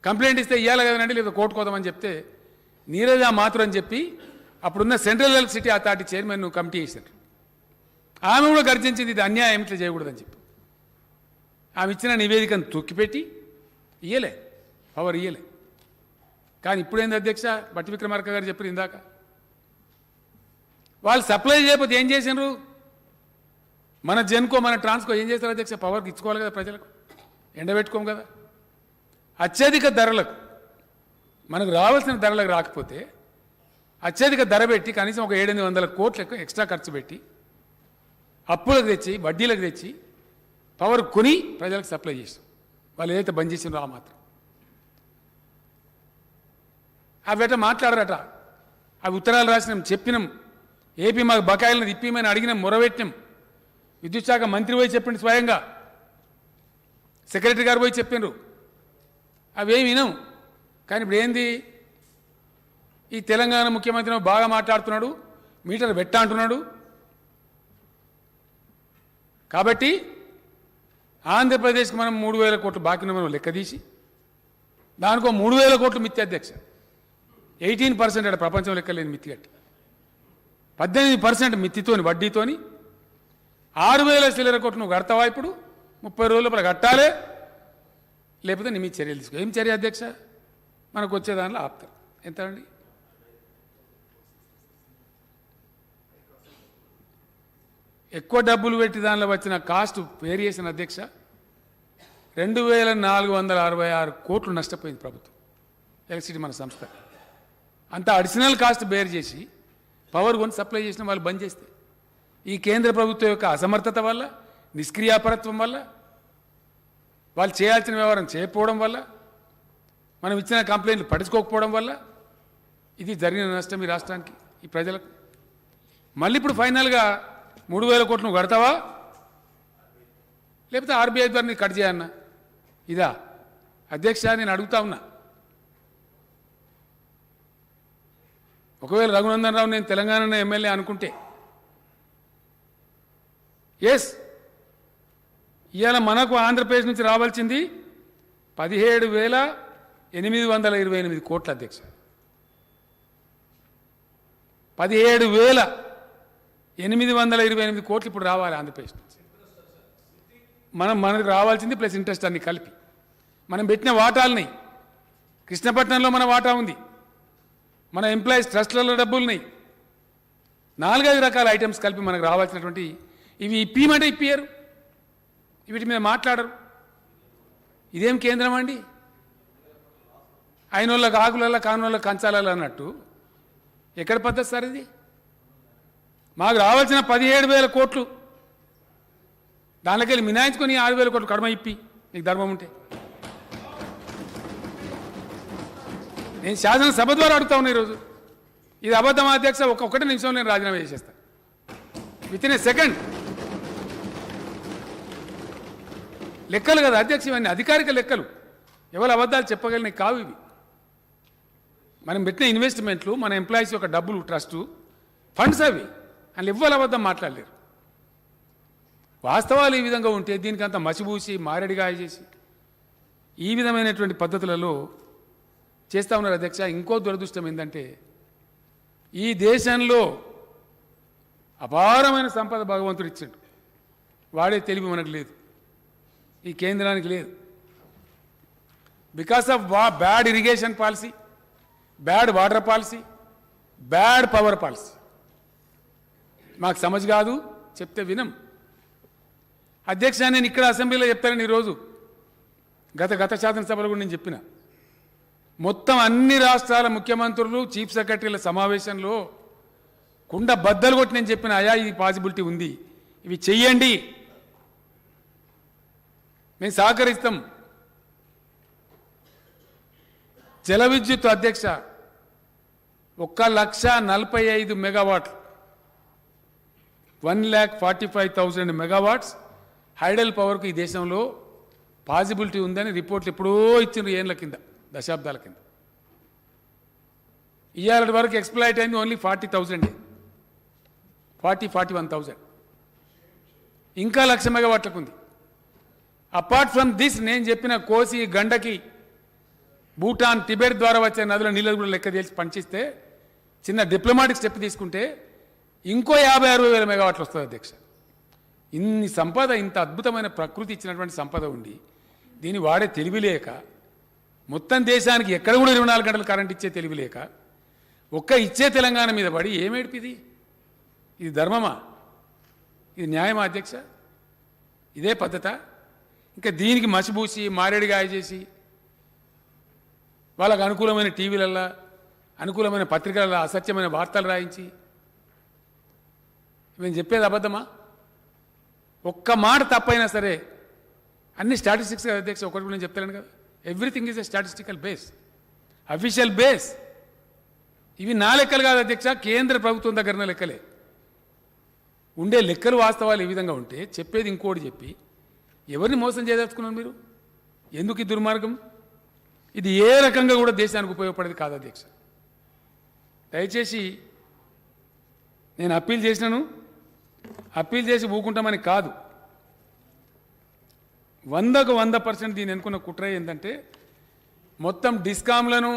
కంప్లైంట్ ఇస్తే ఇయ్యాలి కదనండి, లేదా కోర్టు కోదామని చెప్తే నీరజా మాథుర్ అని చెప్పి అప్పుడున్న central electricity authority chairman committee చేశారు. ఆమె కూడా గర్జించింది ఇది అన్యాయం, ఇట్లా చేయకూడదని చెప్పి. ఆమె ఇచ్చిన నివేదికను తొక్కిపెట్టి ఇయ్యలే పవర్, ఇయ్యలే. కానీ ఇప్పుడేంది అధ్యక్ష, బట్టి విక్రమార్క గారు చెప్పారు ఇందాక, వాళ్ళు సప్లై చేయకపోతే ఏం చేసినారు? మన జెన్కో మన ట్రాన్స్కో ఏం చేస్తారు అధ్యక్ష? పవర్కి ఇచ్చుకోవాలి కదా ప్రజలకు, ఎండబెట్టుకోం కదా. అత్యధిక ధరలకు, మనకు రావాల్సిన ధరలకు రాకపోతే అత్యధిక ధర పెట్టి కనీసం ఒక 700 కోట్లు ఎక్స్ట్రా ఖర్చు పెట్టి అప్పులకు తెచ్చి వడ్డీలకు తెచ్చి పవర్ కొని ప్రజలకు సప్లై చేసాం. వాళ్ళు ఏదైతే బంద్ చేసినారో ఆ మాత్రం. అవి ఎట్లా మాట్లాడరట. అవి ఉత్తరాలు రాసినాం, చెప్పినాం. ఏపీ మాకు బకాయిలను తిప్పిమని అడిగినాం, మొరబెట్టినాం. విద్యుత్ శాఖ మంత్రి పోయి చెప్పిండు స్వయంగా, సెక్రటరీ గారు పోయి చెప్పిండ్రు. అవేం వినాం. కానీ ఇప్పుడు ఏంది, ఈ తెలంగాణ ముఖ్యమంత్రి బాగా మాట్లాడుతున్నాడు, మీటర్ పెట్టా అంటున్నాడు. కాబట్టి ఆంధ్రప్రదేశ్కి మనం 3,000 కోట్లు బాకీ మనం లెక్కదీసి దానికో 3,000 కోట్లు మిత్తి అధ్యక్ష. 18% అక్కడ ప్రపంచం లెక్కలేని మిత్తి కట్టి 18% మిత్తితోని వడ్డీతోని 6,000 చిల్లర కోట్లు నువ్వు కడతావా ఇప్పుడు 30 రోజుల లోపల కట్టాలి, లేకపోతే నీ మీద చర్యలు తీసుకో. ఏం చర్య అధ్యక్ష? మనకు వచ్చే దానిలో ఆపుతారు. ఎంత అండి? ఎక్కువ డబ్బులు పెట్టి దానిలో వచ్చిన కాస్ట్ వేరియేషన్ అధ్యక్ష 2,466 కోట్లు నష్టపోయింది ప్రభుత్వం, ఎలక్ట్రిసిటీ మన సంస్థ. అంత అడిషనల్ కాస్ట్ బేర్ చేసి పవర్ కొని సప్లై చేసిన వాళ్ళు బంద్ చేస్తే ఈ కేంద్ర ప్రభుత్వం యొక్క అసమర్థత వల్ల, నిష్క్రియాపరత్వం వల్ల, వాళ్ళు చేయాల్సిన వ్యవహారం చేయకపోవడం వల్ల, మనం ఇచ్చిన కంప్లైంట్లు పట్టించుకోకపోవడం వల్ల ఇది జరిగిన నష్టం ఈ రాష్ట్రానికి, ఈ ప్రజలకు. మళ్ళీ ఇప్పుడు ఫైనల్గా 3,000 కోట్లు నువ్వు కడతావా, లేకపోతే ఆర్బీఐ ద్వారా నీకు కట్ చేయన్నా? ఇదా అధ్యక్ష నేను అడుగుతా ఉన్నా. ఒకవేళ రఘునందన్ రావు నేను తెలంగాణ ఎమ్మెల్యే అనుకుంటే, ఎస్ ఇవాళ మనకు ఆంధ్రప్రదేశ్ నుంచి రావాల్సింది 17,828 కోట్ల అధ్యక్ష. 17,828 కోట్లు ఇప్పుడు రావాలి ఆంధ్రప్రదేశ్ నుంచి. మనకు రావాల్సింది ప్లస్ ఇంట్రెస్ట్ అన్ని కలిపి. మనం పెట్టిన వాటాలని, కృష్ణపట్నంలో మన వాటా ఉంది, మన ఎంప్లాయీస్ ట్రస్ట్లలో డబ్బులున్నాయి, 4-5 రకాల ఐటమ్స్ కలిపి మనకు రావాల్సినటువంటి ఇవి ఇప్పమంటే ఇప్పియరు, వీటి మీద మాట్లాడరు. ఇదేం కేంద్రం అండి? అయినోళ్ళకి ఆకులలో కానోళ్ళకి కంచాలలో అన్నట్టు ఎక్కడ పద్ధతి సార్ ఇది? మాకు రావాల్సిన 17,000 కోట్లు దానిలోకి వెళ్ళి మినాయించుకొని 6,000 కోట్లు కడమ ఇప్పి నీకు ధర్మం ఉంటే. నేను శాసనసభ ద్వారా అడుగుతా ఉన్నా ఈరోజు. ఇది అబద్ధం అధ్యక్ష, ఒక్కొక్కటి నిమిషంలో నేను రాజీనామా చేసేస్తాను విత్ ఇన్ ఏ సెకండ్. లెక్కలు కదా అధ్యక్ష, ఇవన్నీ అధికారిక లెక్కలు, ఎవరు అబద్ధాలు చెప్పగలిగిన కావు ఇవి. మనం పెట్టిన ఇన్వెస్ట్మెంట్లు, మన ఎంప్లాయీస్ యొక్క డబ్బులు, ట్రస్టు ఫండ్స్ అవి, అని ఎవ్వరు అబద్ధం మాట్లాడలేరు. వాస్తవాలు ఈ విధంగా ఉంటే దీనికంతా మసిబూసి మారేడిగాయ చేసి ఈ విధమైనటువంటి పద్ధతులలో చేస్తూ ఉన్నారు అధ్యక్ష. ఇంకో దురదృష్టం ఏంటంటే ఈ దేశంలో అపారమైన సంపద భగవంతుడు ఇచ్చాడు, వాడే తెలివి మనకు లేదు, ఈ కేంద్రానికి లేదు. Because of bad irrigation policy, bad water policy, bad power policy. మాకు సమజ్ కాదు, చెప్తే వినం అధ్యక్ష. నేను ఇక్కడ అసెంబ్లీలో చెప్తానని ఈరోజు గత శాసనసభలో కూడా నేను చెప్పిన, మొత్తం అన్ని రాష్ట్రాల ముఖ్యమంత్రులు, చీఫ్ సెక్రటరీల సమావేశంలో కుండ బద్దలు కొట్టి నేను చెప్పిన, అయా ఇది పాసిబిలిటీ ఉంది, ఇవి చెయ్యండి, మేము సహకరిస్తాం. జల విద్యుత్ అధ్యక్ష 1,45,000 మెగావాట్లు, 1,45,000 మెగావాట్స్ హైడల్ పవర్కు ఈ దేశంలో పాసిబిలిటీ ఉందని రిపోర్ట్లు ఎప్పుడో ఇచ్చిండ్రు, ఏళ్ళ కింద, దశాబ్దాల కింద. ఇవాళ వరకు ఎక్స్ప్లాయిట్ అయింది ఓన్లీ 40,000, 41,000, ఇంకా 1,00,000 మెగావాట్లకు ఉంది. అపార్ట్ ఫ్రమ్ దిస్ నేను చెప్పిన కోసి, గండకి, భూటాన్, టిబెట్ ద్వారా వచ్చే నదుల నీళ్ళు కూడా లెక్క చేసి పనిచేస్తే, చిన్న డిప్లొమాటిక్ స్టెప్ తీసుకుంటే ఇంకో 50-60 వేల మెగావాట్లు వస్తుంది అధ్యక్ష. ఇన్ని సంపద, ఇంత అద్భుతమైన ప్రకృతి ఇచ్చినటువంటి సంపద ఉండి దీన్ని వాడే తెలివి లేక, మొత్తం దేశానికి ఎక్కడ కూడా 24 గంటలు కరెంట్ ఇచ్చే తెలివి లేక, ఒక్క ఇచ్చే తెలంగాణ మీద పడి ఏమేడిపిది? ఇది ధర్మమా? ఇది న్యాయమా అధ్యక్ష? ఇదే పద్ధత? ఇంకా దీనికి మసిబూసి మారేడిగాయ చేసి వాళ్ళకు అనుకూలమైన టీవీలల్లో, అనుకూలమైన పత్రికలలో అసత్యమైన వార్తలు రాయించి మేము చెప్పేది అబద్ధమా? ఒక్క మాట తప్పైనా సరే అన్ని స్టాటిస్టిక్స్ కదా అధ్యక్ష, ఒకటి కూడా నేను చెప్తాను కదా, everything is a statistical base, official base. ఇవి నా లెక్కలు కాదు అధ్యక్ష, కేంద్ర ప్రభుత్వం దగ్గర లెక్కలే. ఉండే లెక్కలు వాస్తవాలు ఈ విధంగా ఉంటే చెప్పేది ఇంకోటి చెప్పి ఎవరిని మోసం చేయదలుచుకున్నారు మీరు? ఎందుకు ఈ దుర్మార్గం? ఇది ఏ రకంగా కూడా దేశానికి ఉపయోగపడేది కాదు అధ్యక్ష. దయచేసి నేను అప్పీల్ చేసినాను, అప్పీల్ చేసి ఊకుంటామని కాదు, 100కు 100% దీన్ని ఎన్నుకున్న కుట్ర ఏంటంటే మొత్తం డిస్కామ్లను,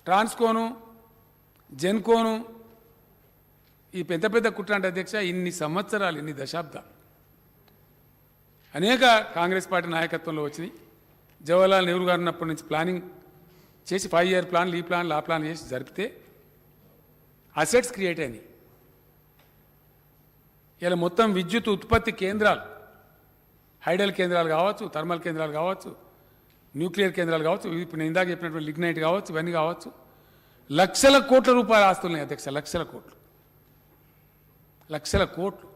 ట్రాన్స్కోను, జెన్కోను ఈ పెద్ద పెద్ద కుట్ర అంటే అధ్యక్ష ఇన్ని సంవత్సరాలు ఇన్ని దశాబ్దాలు అనేక కాంగ్రెస్ పార్టీ నాయకత్వంలో వచ్చినాయి. జవహర్లాల్ నెహ్రూ గారు ఉన్నప్పటి నుంచి ప్లానింగ్ చేసి 5 ఇయర్ ప్లాన్లు ఈ ప్లాన్లు ఆ ప్లాన్ చేసి జరిపితే అసెట్స్ క్రియేట్ అయినాయి. ఇలా మొత్తం విద్యుత్ ఉత్పత్తి కేంద్రాలు, హైడల్ కేంద్రాలు కావచ్చు, థర్మల్ కేంద్రాలు కావచ్చు, న్యూక్లియర్ కేంద్రాలు కావచ్చు, ఇప్పుడు నేను ఇందాక చెప్పినటువంటి లిగ్నైట్ కావచ్చు, ఇవన్నీ కావచ్చు, లక్షల కోట్ల రూపాయల ఆస్తులున్నాయి అధ్యక్ష. లక్షల కోట్లు, లక్షల కోట్లు.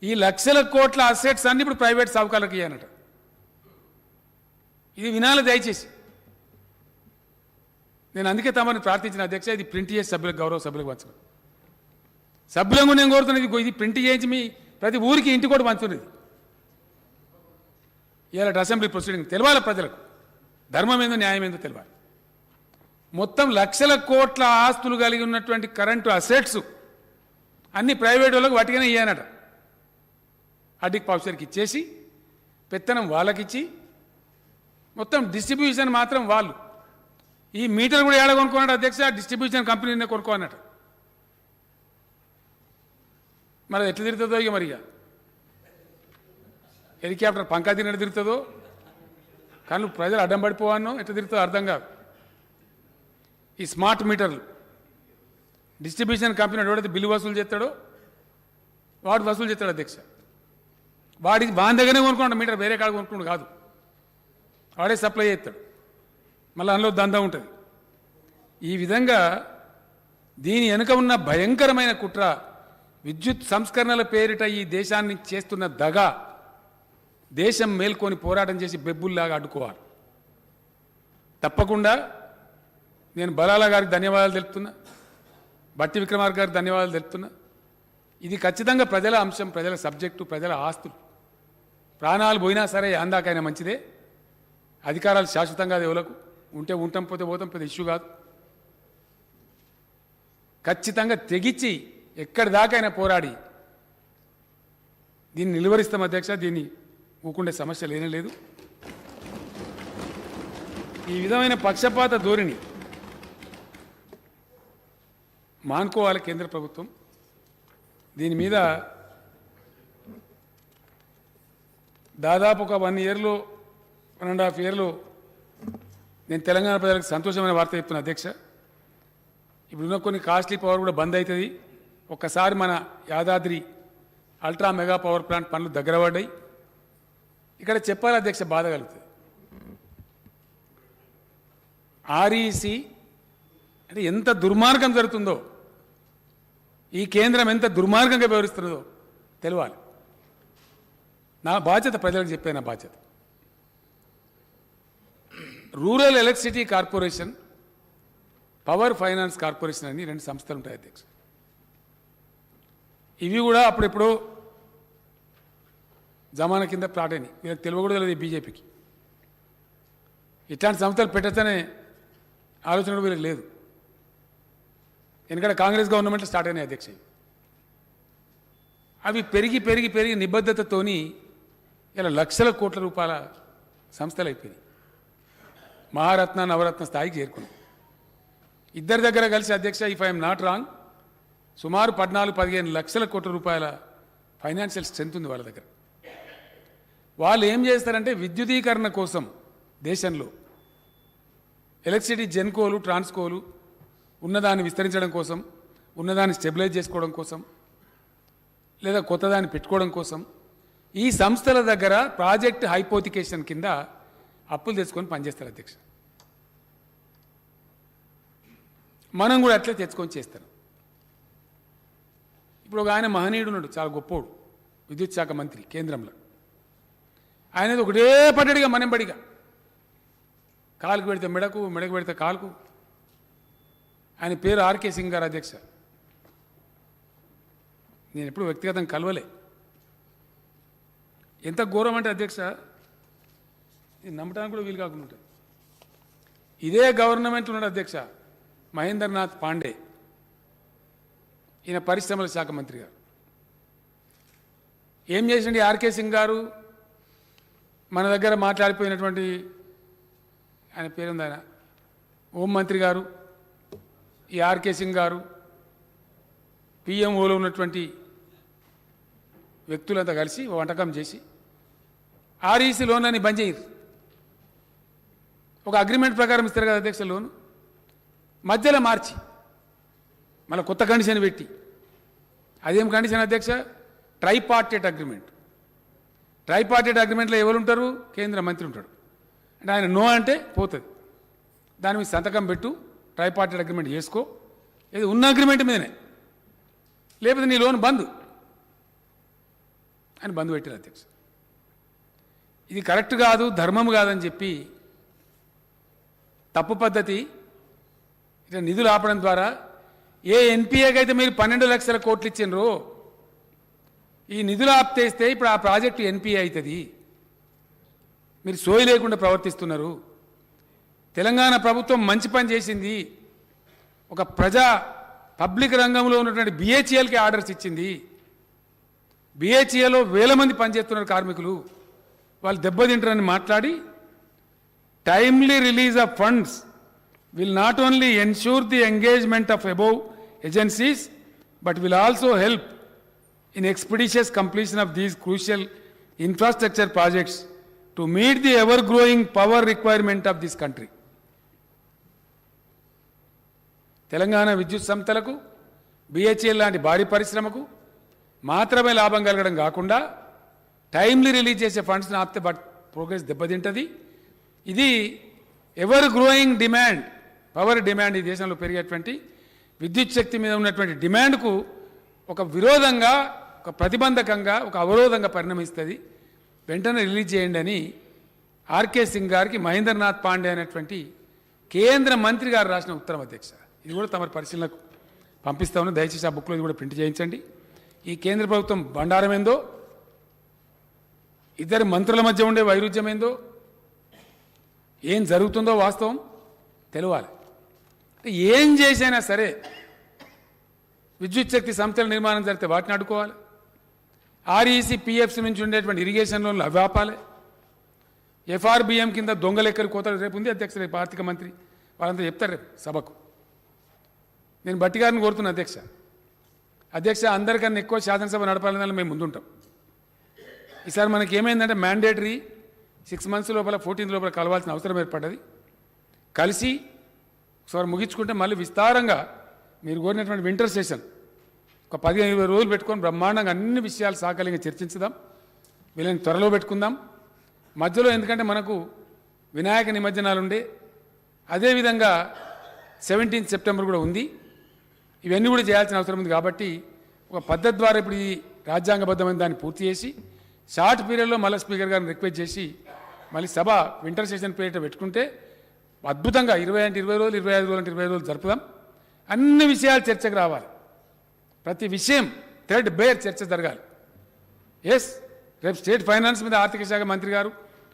ఈ లక్షల కోట్ల అసెట్స్ అన్ని ఇప్పుడు ప్రైవేట్ సావుకారులకు ఇవ్వనట. ఇది వినాలి దయచేసి. నేను అందుకే తమని ప్రార్థించిన అధ్యక్ష, ఇది ప్రింట్ చేసి సభ్యులకు, గౌరవ సభ్యులకు పంచడం. సభ్యులను నేను కోరుతున్నది ఇది ప్రింట్ చేయించి మీ ప్రతి ఊరికి ఇంటి కూడా పంచున్నది. ఇవాళ అసెంబ్లీ ప్రొసీడింగ్ తెలవాలి ప్రజలకు, ధర్మం ఏందో న్యాయం ఏందో తెలవాలి. మొత్తం లక్షల కోట్ల ఆస్తులు కలిగి ఉన్నటువంటి కరెంటు అసెట్స్ అన్ని ప్రైవేట్ వాళ్ళకు వాటికనే ఇయ్యానట. అడ్డిక్ పాఫ్సర్కి ఇచ్చేసి పెత్తనం వాళ్ళకిచ్చి మొత్తం డిస్ట్రిబ్యూషన్ మాత్రం వాళ్ళు. ఈ మీటర్ కూడా ఏడ కొనుక్కున్నాడు అధ్యక్ష, డిస్ట్రిబ్యూషన్ కంపెనీనే కొనుక్కోనట. మరి ఎట్లా తిరుగుతుందో ఇక మరి హెలికాప్టర్ పంకా తిన్నట్టు తిరుగుతుందో, కానీ ప్రజలు అడ్డం పడిపోవానో ఎట్లా తిరుగుతుందో అర్థం కాదు. ఈ స్మార్ట్ మీటర్లు డిస్ట్రిబ్యూషన్ కంపెనీ ఎవడైతే బిల్లు వసూలు చేస్తాడో వాడు వసూలు చేస్తాడు అధ్యక్ష. వాడికి వాని దగ్గరనే కొనుక్కుంటాడు మీటర్, వేరే కాడ కొనుక్కుంటాడు కాదు, వాడే సప్లై చేస్తాడు. మళ్ళీ అందులో దందా ఉంటుంది. ఈ విధంగా దీని వెనుక ఉన్న భయంకరమైన కుట్ర, విద్యుత్ సంస్కరణల పేరిట ఈ దేశాన్ని చేస్తున్న దగా, దేశం మేల్కొని పోరాటం చేసి బెబ్బుల్లాగా అడ్డుకోవాలి. తప్పకుండా నేను బలాల గారికి ధన్యవాదాలు తెలుపుతున్నా, బట్టి విక్రమార్క గారికి ధన్యవాదాలు తెలుపుతున్నా. ఇది ఖచ్చితంగా ప్రజల అంశం, ప్రజల సబ్జెక్టు, ప్రజల ఆస్తులు. ప్రాణాలు పోయినా సరే అందాకైనా మంచిదే. అధికారాలు శాశ్వతంగా దేవులకు ఉంటే ఉంటాం, పోతే పోతాం, పెద్ద ఇష్యూ కాదు. ఖచ్చితంగా తెగించి ఎక్కడి దాకైనా పోరాడి దీన్ని నిలువరిస్తాం అధ్యక్ష. దీన్ని ఊకుండే సమస్య లేనే లేదు. ఈ విధమైన పక్షపాత ధోరణి మానుకోవాలి కేంద్ర ప్రభుత్వం. దీని మీద దాదాపు ఒక 1 ఇయర్లో 1.5 ఇయర్లో నేను తెలంగాణ ప్రజలకు సంతోషమైన వార్త చెప్తున్నా అధ్యక్ష. ఇప్పుడున్న కొన్ని కాస్ట్లీ పవర్ కూడా బంద్ అవుతుంది. ఒక్కసారి మన Yadadri ultra mega power plant పనులు దగ్గర పడ్డాయి. ఇక్కడ చెప్పాలి అధ్యక్ష, బాధ కలుగుతుంది. ఆర్ఈసి అంటే ఎంత దుర్మార్గం జరుగుతుందో, ఈ కేంద్రం ఎంత దుర్మార్గంగా వ్యవహరిస్తుందో తెలవాలి. నా బాధ్యత ప్రజలకు చెప్పే నా బాధ్యత. Rural electricity corporation, power finance corporation అని 2 సంస్థలు ఉంటాయి అధ్యక్ష. ఇవి కూడా అప్పుడెప్పుడో జమానా కింద ప్రాటైనవి. వీళ్ళకి తెలియకూడదు లేదు బీజేపీకి. ఇట్లాంటి సంస్థలు పెట్టచ్చనే ఆలోచన కూడా వీళ్ళకి లేదు. ఎందుకంటే కాంగ్రెస్ గవర్నమెంట్లో స్టార్ట్ అయినాయి అధ్యక్ష. అవి పెరిగి పెరిగి పెరిగి నిబద్ధతతోని ఇలా లక్షల కోట్ల రూపాయల సంస్థలు అయిపోయినాయి. మహారత్న నవరత్న స్థాయికి చేరుకున్నాయి. ఇద్దరి దగ్గర కలిసి అధ్యక్ష, ఇఫ్ ఐఎమ్ నాట్ రాంగ్, సుమారు 14-15 లక్షల కోట్ల రూపాయల ఫైనాన్షియల్ స్ట్రెంత్ ఉంది వాళ్ళ దగ్గర. వాళ్ళు ఏం చేస్తారంటే విద్యుదీకరణ కోసం దేశంలో ఎలక్ట్రిసిటీ జెన్కోలు, ట్రాన్స్కోలు ఉన్నదాన్ని విస్తరించడం కోసం, ఉన్నదాన్ని స్టెబిలైజ్ చేసుకోవడం కోసం, లేదా కొత్తదాన్ని పెట్టుకోవడం కోసం ఈ సంస్థల దగ్గర ప్రాజెక్ట్ హైపోతికేషన్ కింద అప్పులు తెచ్చుకొని పనిచేస్తారు అధ్యక్ష. మనం కూడా అట్లే తెచ్చుకొని చేస్తాం. ఇప్పుడు ఒక ఆయన మహనీయుడు ఉన్నాడు, చాలా గొప్పోడు, విద్యుత్ శాఖ మంత్రి కేంద్రంలో. ఆయనది ఒకటే పడ్డడిగా మనంబడిగా, కాలుకు పెడితే మెడకు, మెడకు పెడితే కాలుకు. ఆయన పేరు ఆర్కే సింగ్ గారు అధ్యక్ష. నేను ఎప్పుడు వ్యక్తిగతంగా కలవలే. ఎంత ఘోరం అంటే అధ్యక్ష, ఇది నమ్మటానికి కూడా వీలు కాకుండా ఉంటుంది. ఇదే గవర్నమెంట్ ఉన్నాడు అధ్యక్ష మహేంద్రనాథ్ పాండే, ఈయన పరిశ్రమల శాఖ మంత్రి గారు. ఏం చేసిండి ఆర్కే సింగ్ గారు? మన దగ్గర మాట్లాడిపోయినటువంటి ఆయన పేరుంది, ఆయన హోంమంత్రి గారు, ఈ ఆర్కే సింగ్ గారు పిఎంఓలో ఉన్నటువంటి వ్యక్తులంతా కలిసి ఓ వంటకం చేసి ఆర్ఈసీ లోన్ అని బంద్ చేయరు. ఒక అగ్రిమెంట్ ప్రకారం ఇస్తారు కదా అధ్యక్ష లోను, మధ్యలో మార్చి మళ్ళీ కొత్త కండిషన్ పెట్టి, అదేం కండిషన్ అధ్యక్ష? ట్రైపార్టేట్ అగ్రిమెంట్. ట్రైపార్టేట్ అగ్రిమెంట్లో ఎవరు ఉంటారు? కేంద్ర మంత్రి ఉంటాడు. అంటే ఆయన నో అంటే పోతుంది, దాని మీద సంతకం పెట్టు, ట్రైపార్టేట్ అగ్రిమెంట్ చేసుకో, ఏది ఉన్న అగ్రిమెంట్ మీదనే, లేకపోతే నీ లోన్ బంద్ అని బంద్ పెట్టారు అధ్యక్ష. ఇది కరెక్ట్ కాదు, ధర్మం కాదని చెప్పి తప్పు పద్ధతి ఇట్లా నిధులు ఆపడం ద్వారా ఏ ఎన్పిఏకి అయితే మీరు 12 లక్షల కోట్లు ఇచ్చిండ్రో ఈ నిధులు ఆప్తేస్తే ఇప్పుడు ఆ ప్రాజెక్టు ఎన్పిఏ అవుతుంది. మీరు సోయి లేకుండా ప్రవర్తిస్తున్నారు. తెలంగాణ ప్రభుత్వం మంచి పని చేసింది. ఒక పబ్లిక్ రంగంలో ఉన్నటువంటి బిహెచ్ఎల్కి ఆర్డర్స్ ఇచ్చింది. బిహెచ్ఏలో వేల మంది పనిచేస్తున్నారు కార్మికులు, వాళ్ళు దెబ్బతింటారని మాట్లాడి timely release of funds will not only ensure the engagement of above agencies but will also help in expeditious completion of these crucial infrastructure projects to meet the ever growing power requirement of this country. Telangana విద్యుత్ సంస్థలకు BHEL లాంటి భారీ పరిశ్రమకు మాత్రమే లాభం కలగడం కాకుండా timely release చేసే ఫండ్స్ని ఆపితే ప్రోగ్రెస్ దెబ్బతింటుంది. ఇది ever growing demand, power demand, ఈ దేశంలో పెరిగేటువంటి విద్యుత్ శక్తి మీద ఉన్నటువంటి డిమాండ్కు ఒక విరోధంగా, ఒక ప్రతిబంధకంగా, ఒక అవరోధంగా పరిణమిస్తుంది. వెంటనే రిలీజ్ చేయండి అని ఆర్కే సింగ్ గారికి మహేంద్రనాథ్ పాండే అనేటువంటి కేంద్ర మంత్రి గారు రాసిన ఉత్తరం అధ్యక్ష. ఇది కూడా తమ పరిశీలనకు పంపిస్తా ఉన్నాను. దయచేసి ఆ బుక్లో ఇది కూడా ప్రింట్ చేయించండి. ఈ కేంద్ర ప్రభుత్వం బండారం ఏందో, ఇద్దరు మంత్రుల మధ్య ఉండే వైరుధ్యం ఏందో, ఏం జరుగుతుందో వాస్తవం తెలవాలి. ఏం చేసైనా సరే విద్యుత్ శక్తి సంస్థల నిర్మాణం జరిగితే వాటిని అడ్డుకోవాలి. ఆర్ఈసీ పిఎఫ్సి నుంచి ఉండేటువంటి ఇరిగేషన్ లోన్లు అవి ఆపాలి. ఎఫ్ఆర్బిఎం కింద దొంగలు ఎక్కడికి కోతారు రేపు ఉంది అధ్యక్ష, రేపు ఆర్థిక మంత్రి వాళ్ళంతా చెప్తారు రేపు సభకు. నేను బట్టి గారిని కోరుతున్నా అధ్యక్ష అందరికన్నా ఎక్కువ శాసనసభ నడపాలని మేము ముందుంటాం. ఈసారి మనకి ఏమైందంటే మ్యాండేటరీ 6 months లోపల 14 లోపల కలవాల్సిన అవసరం ఏర్పడ్డది. కలిసి ఒకసారి ముగించుకుంటే మళ్ళీ విస్తారంగా మీరు కోరినటువంటి వింటర్ సెషన్ ఒక 15-20 రోజులు పెట్టుకొని బ్రహ్మాండంగా అన్ని విషయాలు సాకలింగా చర్చించుదాం. వీళ్ళని త్వరలో పెట్టుకుందాం. మధ్యలో ఎందుకంటే మనకు వినాయక నిమజ్జనాలు ఉండే, అదేవిధంగా 17 సెప్టెంబర్ కూడా ఉంది. ఇవన్నీ కూడా చేయాల్సిన అవసరం ఉంది. కాబట్టి ఒక పద్ధతి ద్వారా ఇప్పుడు ఈ రాజ్యాంగబద్ధమైన దాన్ని పూర్తి చేసి షార్ట్ పీరియడ్లో మళ్ళీ స్పీకర్ గారిని రిక్వెస్ట్ చేసి మళ్ళీ సభ వింటర్ సెషన్ పీరియడ్ పెట్టుకుంటే అద్భుతంగా 20 అంటే 20 రోజులు, 25 రోజులు అంటే 25 రోజులు జరుపుదాం. అన్ని విషయాలు చర్చకు రావాలి. ప్రతి విషయం థ్రెడ్ బేర్ చర్చ జరగాలి. ఎస్, రేపు స్టేట్ ఫైనాన్స్ మీద ఆర్థిక శాఖ మంత్రి గారు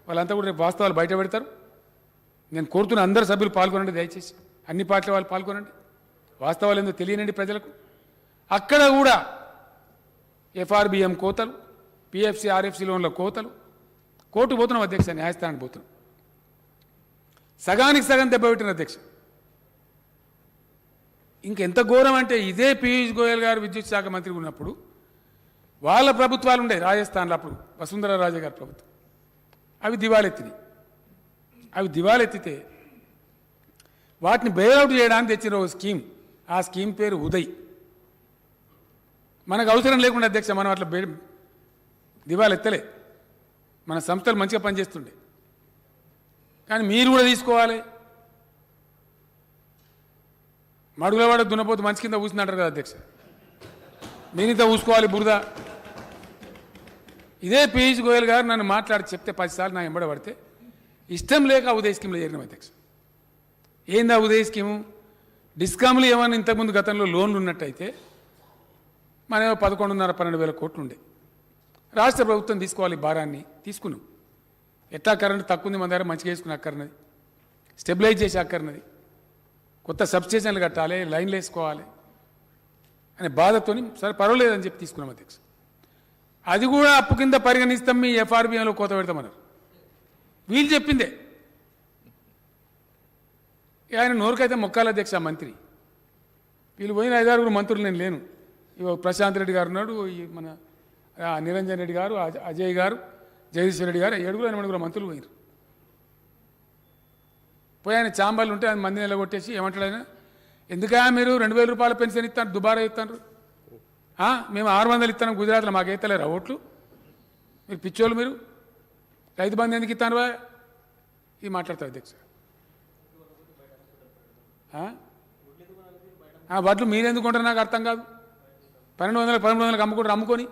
వాళ్ళంతా కూడా రేపు వాస్తవాలు బయట పెడతారు. నేను కోరుతున్న అందరు సభ్యులు పాల్గొనండి, దయచేసి అన్ని పార్టీల వాళ్ళు పాల్గొనండి. వాస్తవాలు ఏందో తెలియనండి ప్రజలకు. అక్కడ కూడా ఎఫ్ఆర్బిఎం కోతలు, పిఎఫ్సి ఆర్ఎఫ్సి లోన్ల కోతలు, కోర్టు పోతున్నాం అధ్యక్ష, న్యాయస్థానానికి పోతున్నాం. సగానికి సగం దెబ్బపెట్టిన అధ్యక్ష. ఇంకెంత ఘోరం అంటే ఇదే పీయూష్ గోయల్ గారు విద్యుత్ శాఖ మంత్రి ఉన్నప్పుడు వాళ్ళ ప్రభుత్వాలు ఉండే రాజస్థాన్లో, అప్పుడు వసుంధరా రాజే గారి ప్రభుత్వం, అవి దివాలెత్తినాయి. అవి దివాలెత్తితే వాటిని బెయిల్అవుట్ చేయడానికి తెచ్చిన ఒక స్కీమ్, ఆ స్కీమ్ పేరు ఉదయ్. మనకు అవసరం లేకుండా అధ్యక్ష మనం అట్లా దివాలెత్తలే, మన సంస్థలు మంచిగా పనిచేస్తుండే. కానీ మీరు కూడా తీసుకోవాలి. మడుగులవాడ దున్నపోతు మంచి కింద కూర్చుందంటారు కదా అధ్యక్ష, మీరింత ఊసుకోవాలి బురద. ఇదే పీయూష్ గోయల్ గారు నన్ను మాట్లాడి చెప్తే 10 సార్లు నా ఎంబడ పడితే ఇష్టం లేక ఉదయ్ స్కీమ్లో చేరినాం అధ్యక్ష. ఏందా ఉదయ్ స్కీము? డిస్కామ్లు ఏమన్నా ఇంతకుముందు గతంలో లోన్లు ఉన్నట్టయితే మనమేమో 11,500-12,000 కోట్లు ఉండే. రాష్ట్ర ప్రభుత్వం తీసుకోవాలి భారాన్ని, తీసుకున్నాం. ఎట్లా కరెంటు తక్కువ ఉంది మన దగ్గర, మంచిగా వేసుకుని అక్కర్నది, స్టెబిలైజ్ చేసి అక్కర్నది, కొత్త సబ్స్టేషన్లు కట్టాలి, లైన్లు వేసుకోవాలి అనే బాధతో సరే పర్వాలేదని చెప్పి తీసుకున్నాం అధ్యక్ష. అది కూడా అప్పు కింద పరిగణిస్తాం, మీ ఎఫ్ఆర్బిఎంలో కోత పెడతామన్నారు. వీళ్ళు చెప్పిందే. ఆయన నోరుకైతే మొక్కాల అధ్యక్ష మంత్రి. వీళ్ళు పోయిన 5-6 మంత్రులు నేను లేను. ఇగో ప్రశాంత్ రెడ్డి గారు ఉన్నాడు, ఈ మన నిరంజన్ రెడ్డి గారు, అజయ్ గారు, జగదీశ్వర్ రెడ్డి గారు, 7 మంత్రులు పోయినారు. పోయి ఆయన చాంబర్లు ఉంటే ఆయన మందిని నిలగొట్టేసి ఏమంటాడు ఆయన, ఎందుకా మీరు 2000 రూపాయల పెన్షన్ ఇస్తాను, దుబారా ఇస్తాను, మేము 600 ఇస్తాను గుజరాత్లో, మాకు ఎత్తలేరా ఓట్లు, మీరు పిచ్చోళ్ళు, మీరు రైతు బంధు ఎందుకు ఇస్తాను రా, ఇది మాట్లాడతారు అధ్యక్ష. వడ్లు మీరెందుకు కొంటారు నాకు అర్థం కాదు. 1200 1300 అమ్ముకుంటారు, అమ్ముకొని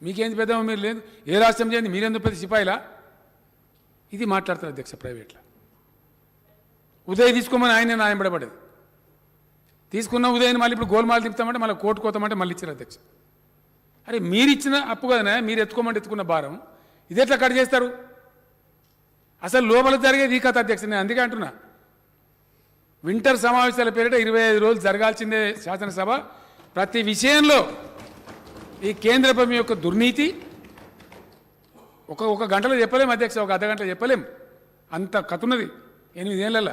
మీకేంది పెద్ద, మీరు లేదు ఏ రాష్ట్రం చేయండి, మీరెందుకు పెద్ద సిపాయిలా, ఇది మాట్లాడతారు అధ్యక్ష. ప్రైవేట్లో ఉదయ్ తీసుకోమని ఆయన న్యాయంపడబడేది, తీసుకున్న ఉదయని మళ్ళీ ఇప్పుడు గోల్మాలు తిప్పుతామంటే మళ్ళీ కోర్టు కోతామంటే మళ్ళీ ఇచ్చారు అధ్యక్ష. అరే మీరు ఇచ్చిన అప్పు కదనే, మీరు ఎత్తుకోమంటే ఎత్తుకున్న భారం ఇది ఎట్లా కట్ చేస్తారు, అసలు లోపల జరిగేది ఈ కథ అధ్యక్ష. నేను అందుకే అంటున్నా, వింటర్ సమావేశాల పేరిట 25 రోజులు జరగాల్సిందే శాసనసభ. ప్రతి విషయంలో ఈ కేంద్ర ప్రభుత్వం యొక్క దుర్నీతి ఒక గంటలో చెప్పలేం అధ్యక్ష, ఒక అర్ధగంటలో చెప్పలేం, అంత కథ ఉన్నది 8 ఏళ్ళ.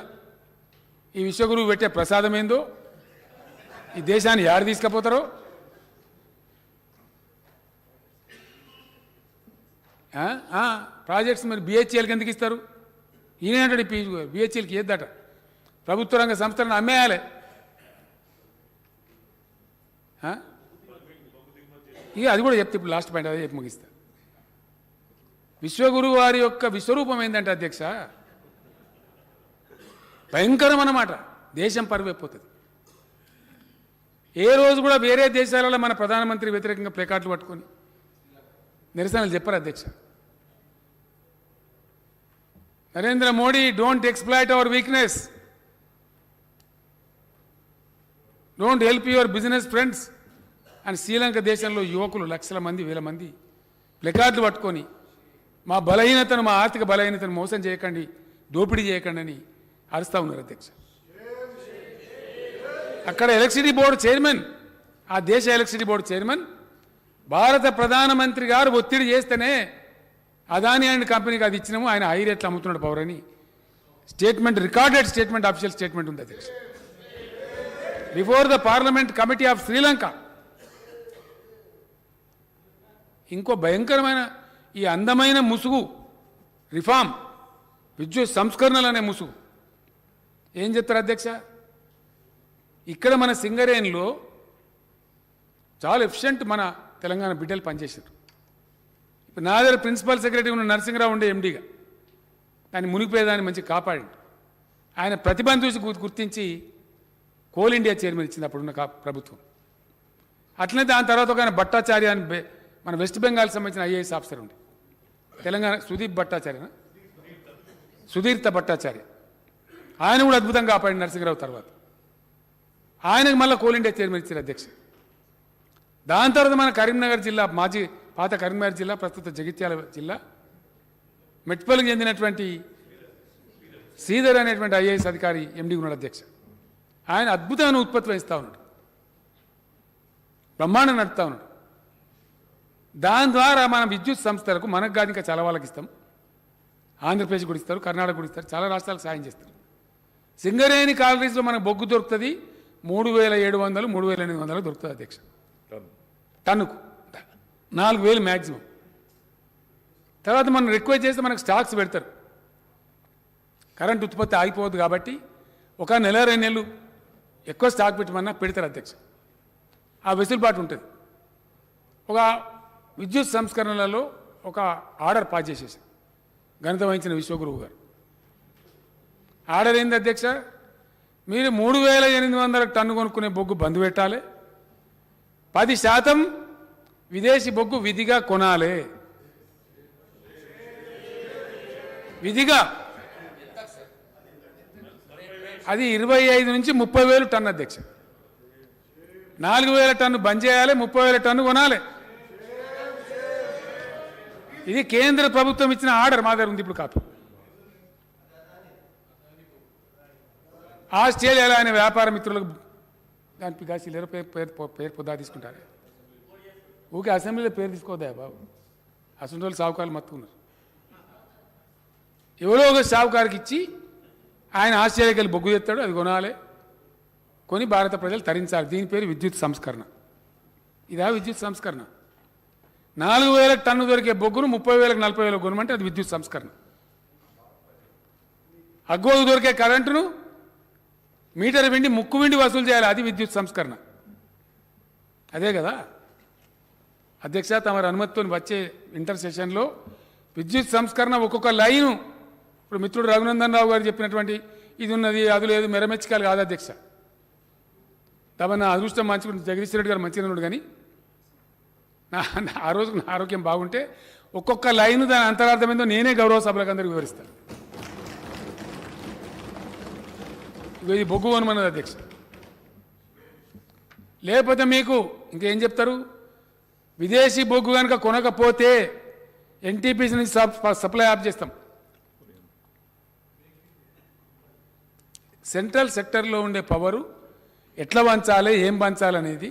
ఈ విశ్వగురువు పెట్టే ప్రసాదం ఏందో, ఈ దేశాన్ని యాడ తీసుకుపోతారో, ప్రాజెక్ట్స్ మరి బిహెచ్ఎల్కి ఎందుకు ఇస్తారు, ఈయన అంటాడు బిహెచ్ఎల్కి ఏద్దట, ప్రభుత్వ రంగ సంస్థలను అమ్మేయాలి. ఇక అది కూడా చెప్తే ఇప్పుడు లాస్ట్ పాయింట్ అదే చెప్పి ముగిస్తా. విశ్వగురువు వారి యొక్క విశ్వరూపం ఏంటంటే అధ్యక్ష, భయంకరం అన్నమాట, దేశం పరువైపోతుంది. ఏ రోజు కూడా వేరే దేశాలలో మన ప్రధానమంత్రి వ్యతిరేకంగా ప్లేకార్డులు పట్టుకొని నిరసనలు చెప్పారు అధ్యక్ష. Narendra Modi don't exploit hour weakness, don't help your business friends అని శ్రీలంక దేశంలో యువకులు లక్షల మంది, వేల మంది ప్లెకార్డులు పట్టుకొని మా బలహీనతను, మా ఆర్థిక బలహీనతను మోసం చేయకండి, దోపిడీ చేయకండి అని అరుస్తూ ఉన్నారు అధ్యక్ష. అక్కడ ఎలక్ట్రిసిటీ బోర్డు చైర్మన్, ఆ దేశ ఎలక్ట్రిసిటీ బోర్డు చైర్మన్ భారత ప్రధానమంత్రి గారు ఒత్తిడి చేస్తేనే అదాని అండ్ కంపెనీకి అది ఇచ్చినాము, ఆయన హై రేట్లు అమ్ముతున్నాడు పవర్ అని statement, recorded statement, official statement ఉంది అధ్యక్ష. Before the parliament committee of Sri Lanka. ఇంకో భయంకరమైన ఈ అందమైన ముసుగు రిఫార్మ్, విద్యుత్ సంస్కరణలు అనే ముసుగు ఏం చెప్తారు అధ్యక్ష. ఇక్కడ మన సింగరేణిలో చాలా ఎఫిషియెంట్ మన తెలంగాణ బిడ్డలు పనిచేశారు. ఇప్పుడు నా దగ్గర ప్రిన్సిపల్ సెక్రటరీ ఉన్న నరసింహరావు ఉండే ఎండీగా దాన్ని మునిగిపోయేదాన్ని మంచి కాపాడి ఆయన ప్రతిభను చూసి గుర్తించి కోల్ ఇండియా చైర్మన్ ఇచ్చింది అప్పుడున్న ప్రభుత్వం. అట్లనే దాని తర్వాత ఒక ఆయన భట్టాచార్య అని మన వెస్ట్ బెంగాల్ సంబంధించిన ఐఏఎస్ ఆఫీసర్ ఉండే తెలంగాణ, సుధీర్త భట్టాచార్య, ఆయన కూడా అద్భుతంగా కాపాడి నరసింహరావు తర్వాత. ఆయనకు మళ్ళీ కోల్ ఇండియా చైర్మన్ ఇచ్చారు అధ్యక్ష. దాని తర్వాత మన కరీంనగర్ జిల్లా, పాత కరీంనగర్ జిల్లా, ప్రస్తుత జగిత్యాల జిల్లా, మెట్పల్లికి చెందినటువంటి శ్రీధర్ అనేటువంటి ఐఏఎస్ అధికారి ఎండీ ఉన్నాడు అధ్యక్ష. ఆయన అద్భుతమైన ఉత్పత్తి వహిస్తూ ఉన్నాడు, బ్రహ్మాండం నడుపుతూ ఉన్నాడు. దాని ద్వారా మన విద్యుత్ సంస్థలకు, మనకు కాదు ఇంకా చాలా వాళ్ళకి ఇస్తాం, ఆంధ్రప్రదేశ్ కూడా ఇస్తారు, కర్ణాటక కూడా ఇస్తారు, చాలా రాష్ట్రాలకు సాయం చేస్తారు. సింగరేణి కాలరీస్లో మనకు బొగ్గు దొరుకుతుంది 3700, 3800 దొరుకుతుంది అధ్యక్ష టన్నుకు, 4000 మ్యాక్సిమం. తర్వాత మనం రిక్వెస్ట్ చేస్తే మనకు స్టాక్స్ పెడతారు, కరెంట్ ఉత్పత్తి ఆగిపోవద్దు కాబట్టి ఒక నెల 2 నెలలు ఎక్కువ స్టాక్ పెట్టమన్నా పెడతారు అధ్యక్ష. ఆ వెసులుబాటు ఉంటుంది. ఒక విద్యుత్ సంస్కరణలలో ఒక ఆర్డర్ పాస్ చేసేసారు ఘనత వహించిన విశ్వగురువు గారు. ఆర్డర్ ఏంది అధ్యక్ష, మీరు 3800 టన్ను కొనుక్కునే బొగ్గు బంద్ పెట్టాలి, 10% విదేశీ బొగ్గు విధిగా కొనాలి, విధిగా. అది 25 నుంచి 30,000 టన్ను అధ్యక్ష. 4,000 టన్ను బంద్ చేయాలి, 30,000 టన్ను కొనాలి. ఇది కేంద్ర ప్రభుత్వం ఇచ్చిన ఆర్డర్, మా దగ్గర ఉంది ఇప్పుడు కాపీ. ఆస్ట్రేలియాలో ఆయన వ్యాపార మిత్రులకు దానికి కాశీలేరు పేరు పొద్దా తీసుకుంటారు. ఊకే అసెంబ్లీలో పేరు తీసుకోవద్దా బాబు, అసలు వాళ్ళు సావుకారులు మత్తుకున్నారు. ఎవరో ఒక సావుకారికి ఇచ్చి ఆయన ఆస్ట్రేలియాకి వెళ్ళి బొగ్గు తెస్తాడు, అది కొనాలి, కొని భారత ప్రజలు తరించాలి. దీని పేరు విద్యుత్ సంస్కరణ. ఇదా విద్యుత్ సంస్కరణ? 4,000 టన్ను దొరికే బొగ్గును 30,000 40,000 కొనమంటే అది విద్యుత్ సంస్కరణ. అగ్గోకు దొరికే కరెంటును మీటర్ వెండి ముక్కు వెండి వసూలు చేయాలి, అది విద్యుత్ సంస్కరణ. అదే కదా అధ్యక్ష, తమరి అనుమతితో వచ్చే ఇంటర్ సెషన్లో విద్యుత్ సంస్కరణ ఒక్కొక్క లైను, ఇప్పుడు మిత్రుడు రఘునందన్ రావు గారు చెప్పినటువంటి ఇది ఉన్నది అది లేదు మెరమెచ్చికాలు కాదు అధ్యక్ష. తమ నా అదృష్టం మంచి జగదీష్ రెడ్డి గారు మంచిగా ఉన్నాడు, కానీ ఆ రోజు నా ఆరోగ్యం బాగుంటే ఒక్కొక్క లైను దాని అంతరార్థం ఏందో నేనే గౌరవ సభలకు అందరికీ వివరిస్తాను. ఇది బొగ్గు కొనమన్నది అధ్యక్ష. లేకపోతే మీకు ఇంకేం చెప్తారు, విదేశీ బొగ్గు కనుక కొనకపోతే ఎన్టీపీసీ నుంచి సప్లై ఆఫ్ చేస్తాం. సెంట్రల్ సెక్టర్లో ఉండే పవరు ఎట్లా పంచాలి ఏం పంచాలనేది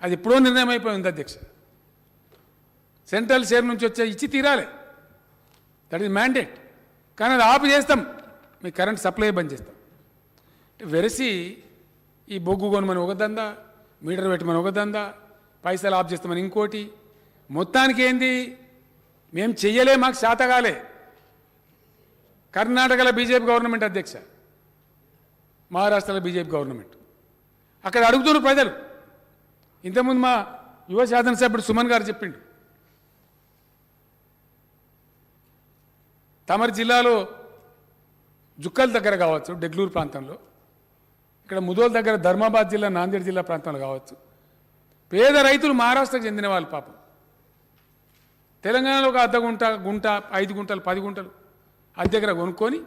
అది ఎప్పుడో నిర్ణయం అయిపోయింది అధ్యక్ష. సెంట్రల్ షేర్ నుంచి వచ్చే ఇచ్చి తీరాలి, దట్ ఈజ్ మ్యాండేట్. కానీ అది ఆఫ్ చేస్తాం, మీ కరెంట్ సప్లై బంద్ చేస్తాం. వెరసి ఈ బొగ్గు కొనమని ఒక దందా, మీటర్ పెట్టమని ఒక దందా, పైసలు ఆఫ్ చేస్తామని ఇంకోటి. మొత్తానికి ఏంది, మేము చెయ్యలే, మాకు శాతగాలే. కర్ణాటకలో బీజేపీ గవర్నమెంట్ అధ్యక్ష, మహారాష్ట్రలో బీజేపీ గవర్నమెంట్. అక్కడ అడుగుతున్నారు ప్రజలు. ఇంతకుముందు మా యువ శాసనసభ్యుడు సుమన్ గారు చెప్పిండు, తమరి జిల్లాలో జుక్కల్ దగ్గర కావచ్చు, డెగ్లూరు ప్రాంతంలో, ఇక్కడ ముదోల్ దగ్గర ధర్మాబాద్ జిల్లా, నాందేడ్ జిల్లా ప్రాంతంలో కావచ్చు, పేద రైతులు మహారాష్ట్రకు చెందిన వాళ్ళు పాపం తెలంగాణలో ఒక అర్ధ గుంట, 5 గుంటలు 10 గుంటలు అది దగ్గర కొనుక్కొని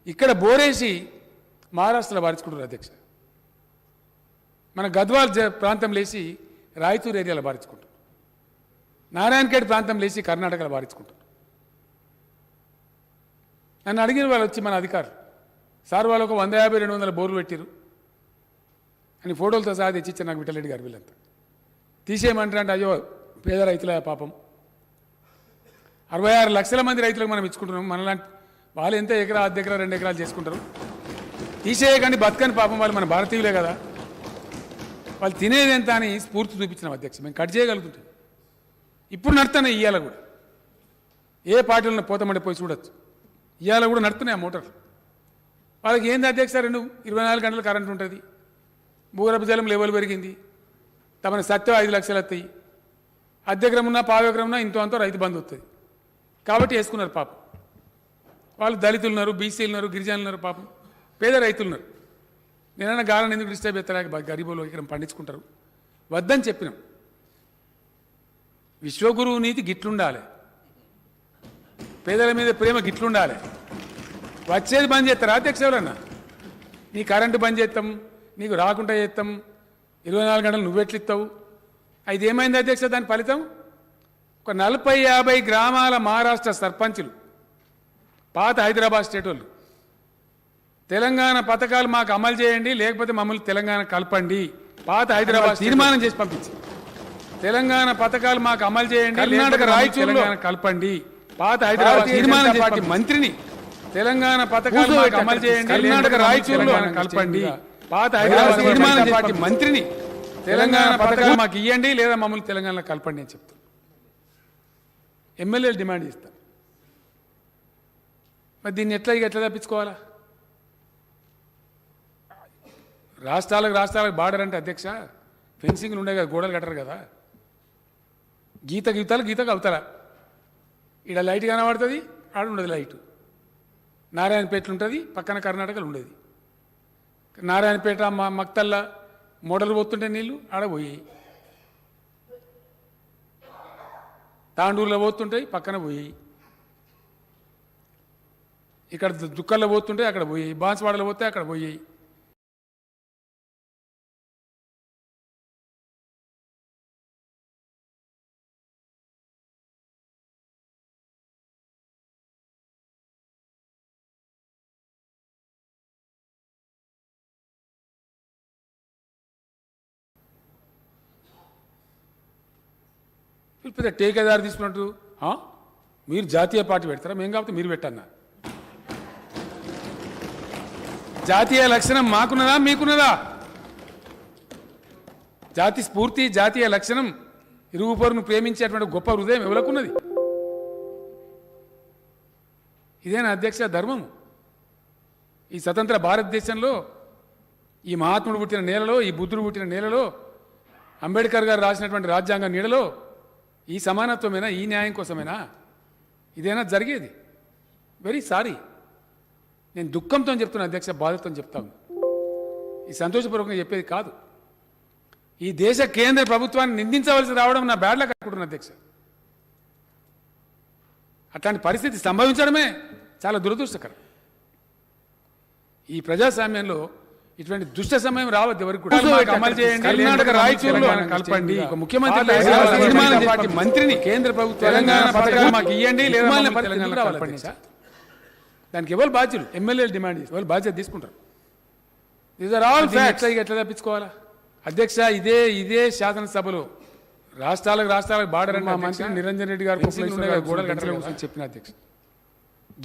ఇక్కడ బోరేసి మహారాష్ట్రలో బారించుకుంటారు అధ్యక్ష. మన గద్వాల్ ప్రాంతం లేచి రాయచూరు ఏరియాలో బారించుకుంటారు, నారాయణఖేడ్ ప్రాంతం లేచి కర్ణాటకలో బారించుకుంటారు. నన్ను అడిగిన వాళ్ళు వచ్చి మన అధికారులు, సార్ వాళ్ళు ఒక 150-200 బోర్లు పెట్టిరు అని ఫోటోలతో సహా తెచ్చిచ్చారు నాకు విఠలరెడ్డి గారు. వీళ్ళంతా తీసేయమంటారు అంటే, అయ్యో పేద రైతుల పాపం 66 లక్షల మంది రైతులకు మనం ఇచ్చుకుంటున్నాం, మనలాంటి వాళ్ళు ఎంత ఎకరా, 1 ఎకరా 2 ఎకరాలు చేసుకుంటారు. తీసేయకండి బతకని పాపం, వాళ్ళు మన భారతీయులే కదా, వాళ్ళు తినేది ఎంత అని స్ఫూర్తి చూపించినాం అధ్యక్ష. మేము కట్ చేయగలుగుతుంటాం. ఇప్పుడు నడుతున్నాయి, ఇవాళ కూడా ఏ పార్టీలను పోతామంటే పోయి చూడొచ్చు, ఇవాళ కూడా నడుతున్నాయి ఆ మోటార్లు. వాళ్ళకి ఏంది అధ్యక్ష, 24 గంటలు కరెంట్ ఉంటుంది, భూగర్భ జలం లెవెల్ పెరిగింది, తమని సత్యం 5 లక్షలు వస్తాయి, అర్ధెకరం ఉన్నా 1/2 ఎకరం ఉన్నా ఇంతో అంతో రైతు బంధు వస్తుంది కాబట్టి వేసుకున్నారు పాపం. వాళ్ళు దళితులు ఉన్నారు, బీసీలు ఉన్నారు, గిరిజనులు ఉన్నారు, పాపం పేద రైతులు ఉన్నారు. నేనైనా గాలను ఎందుకు డిస్టర్బ్ చేస్తారా, గరీబులు ఇక్కడ పండించుకుంటారు వద్దని చెప్పినాం. విశ్వగురువు నీతి గిట్లుండాలి, పేదల మీద ప్రేమ గిట్లుండాలి. వచ్చేది బంద్ చేస్తారా అధ్యక్ష? ఎవరన్నా నీ కరెంటు బంద్ చేస్తాం, నీకు రాకుండా చేస్తాం, 24 గంటలు నువ్వెట్లిస్తావు? అది ఏమైంది అధ్యక్ష? దాని ఫలితం ఒక 40-50 గ్రామాల మహారాష్ట్ర సర్పంచులు, పాత హైదరాబాద్ స్టేట్ వాళ్ళు, తెలంగాణ పథకాలు మాకు అమలు చేయండి లేకపోతే మమ్మల్ని తెలంగాణ కలపండి, పాత హైదరాబాద్ తీర్మానం చేసి పంపించి, తెలంగాణ పథకాలు మాకు అమలు చేయండి, కర్ణాటక రాయచూరులో కలపండి, పాత హైదరాబాద్ తీర్మానం చేసి మంత్రిని, తెలంగాణ పథకాలు మాకు అమలు చేయండి, కర్ణాటక రాయచూరులో కలపండి, పాత హైదరాబాద్ తీర్మానం చేసి మంత్రిని, తెలంగాణ పథకాలు మాకు ఇవ్వండి లేదా మమ్మల్ని తెలంగాణలో కలపండి అని చెప్తారు. ఎమ్మెల్యేలు డిమాండ్ చేస్తారు. మరి దీన్ని ఎట్లా తప్పించుకోవాలా? రాష్ట్రాలకు బార్డర్ అంటే అధ్యక్ష ఫెన్సింగ్లు ఉండే కదా, గోడలు కట్టరు కదా, గీతకు అవుతారా? ఇక్కడ లైట్ కనబడుతుంది, ఆడ ఉండదు లైటు. నారాయణపేటలు ఉంటుంది, పక్కన కర్ణాటకలు ఉండేది. నారాయణపేట మక్తల్లా మోడలు పోతుంటే నీళ్ళు ఆడ పోయి, తాండూరులో పోతుంటాయి పక్కన పోయి, ఇక్కడ దుక్కల్లో పోతుంటే అక్కడ పోయి, బాన్స్వాడలో పోతే అక్కడ పోయి. పెద్ద టేకేదారు తీసుకున్నట్టు మీరు జాతీయ పార్టీ పెడతారా? మేము కాబట్టి మీరు పెట్టన్నా. జాతీయ లక్షణం మాకున్నదా మీకున్నదా? జాతి స్ఫూర్తి జాతీయ లక్షణం ఇరుగు పొరుగును ప్రేమించేటువంటి గొప్ప హృదయం ఎవరికున్నది? ఇదేనా అధ్యక్ష ధర్మం? ఈ స్వతంత్ర భారతదేశంలో, ఈ మహాత్ముడు పుట్టిన నేలలో, ఈ బుద్ధుడు పుట్టిన నేలలో, అంబేద్కర్ గారు రాసినటువంటి రాజ్యాంగ నీడలో ఈ సమానత్వమేనా? ఈ న్యాయం కోసమేనా ఇదేనా జరిగేది? Very sorry. నేను దుఃఖంతో చెప్తున్నా అధ్యక్ష, బాధతో చెప్తాను. ఈ సంతోషపూర్వకంగా చెప్పేది కాదు. ఈ దేశ కేంద్ర ప్రభుత్వాన్ని నిందించవలసి రావడం నా బ్యాడ్ లక్ అనుకుంటున్నా అధ్యక్ష. అట్లాంటి పరిస్థితి సంభవించడమే చాలా దురదృష్టకరం. ఈ ప్రజాస్వామ్యంలో ఇటువంటి దుష్ట సమయం రావద్దు ఎవరికి కూడా. అమలు చేయండి. కర్ణాటక రాయచూరులో కలపండి. ఒక ముఖ్యమంత్రి మంత్రిని కేంద్ర ప్రభుత్వం తెలంగాణ పథకాలు మాకు ఇవ్వండి లేదా దానికి ఎవరు బాధ్యులు? ఎమ్మెల్యేలు డిమాండ్ చేసి ఎవరు బాధ్యత తీసుకుంటారు? These are all facts. ఎట్లా తప్పించుకోవాలా అధ్యక్ష? ఇదే శాసనసభలో రాష్ట్రాలకు బార్డర్ మా మంత్రి నిరంజన్ రెడ్డి గారు గోడలు కట్టడం చెప్పిన అధ్యక్ష.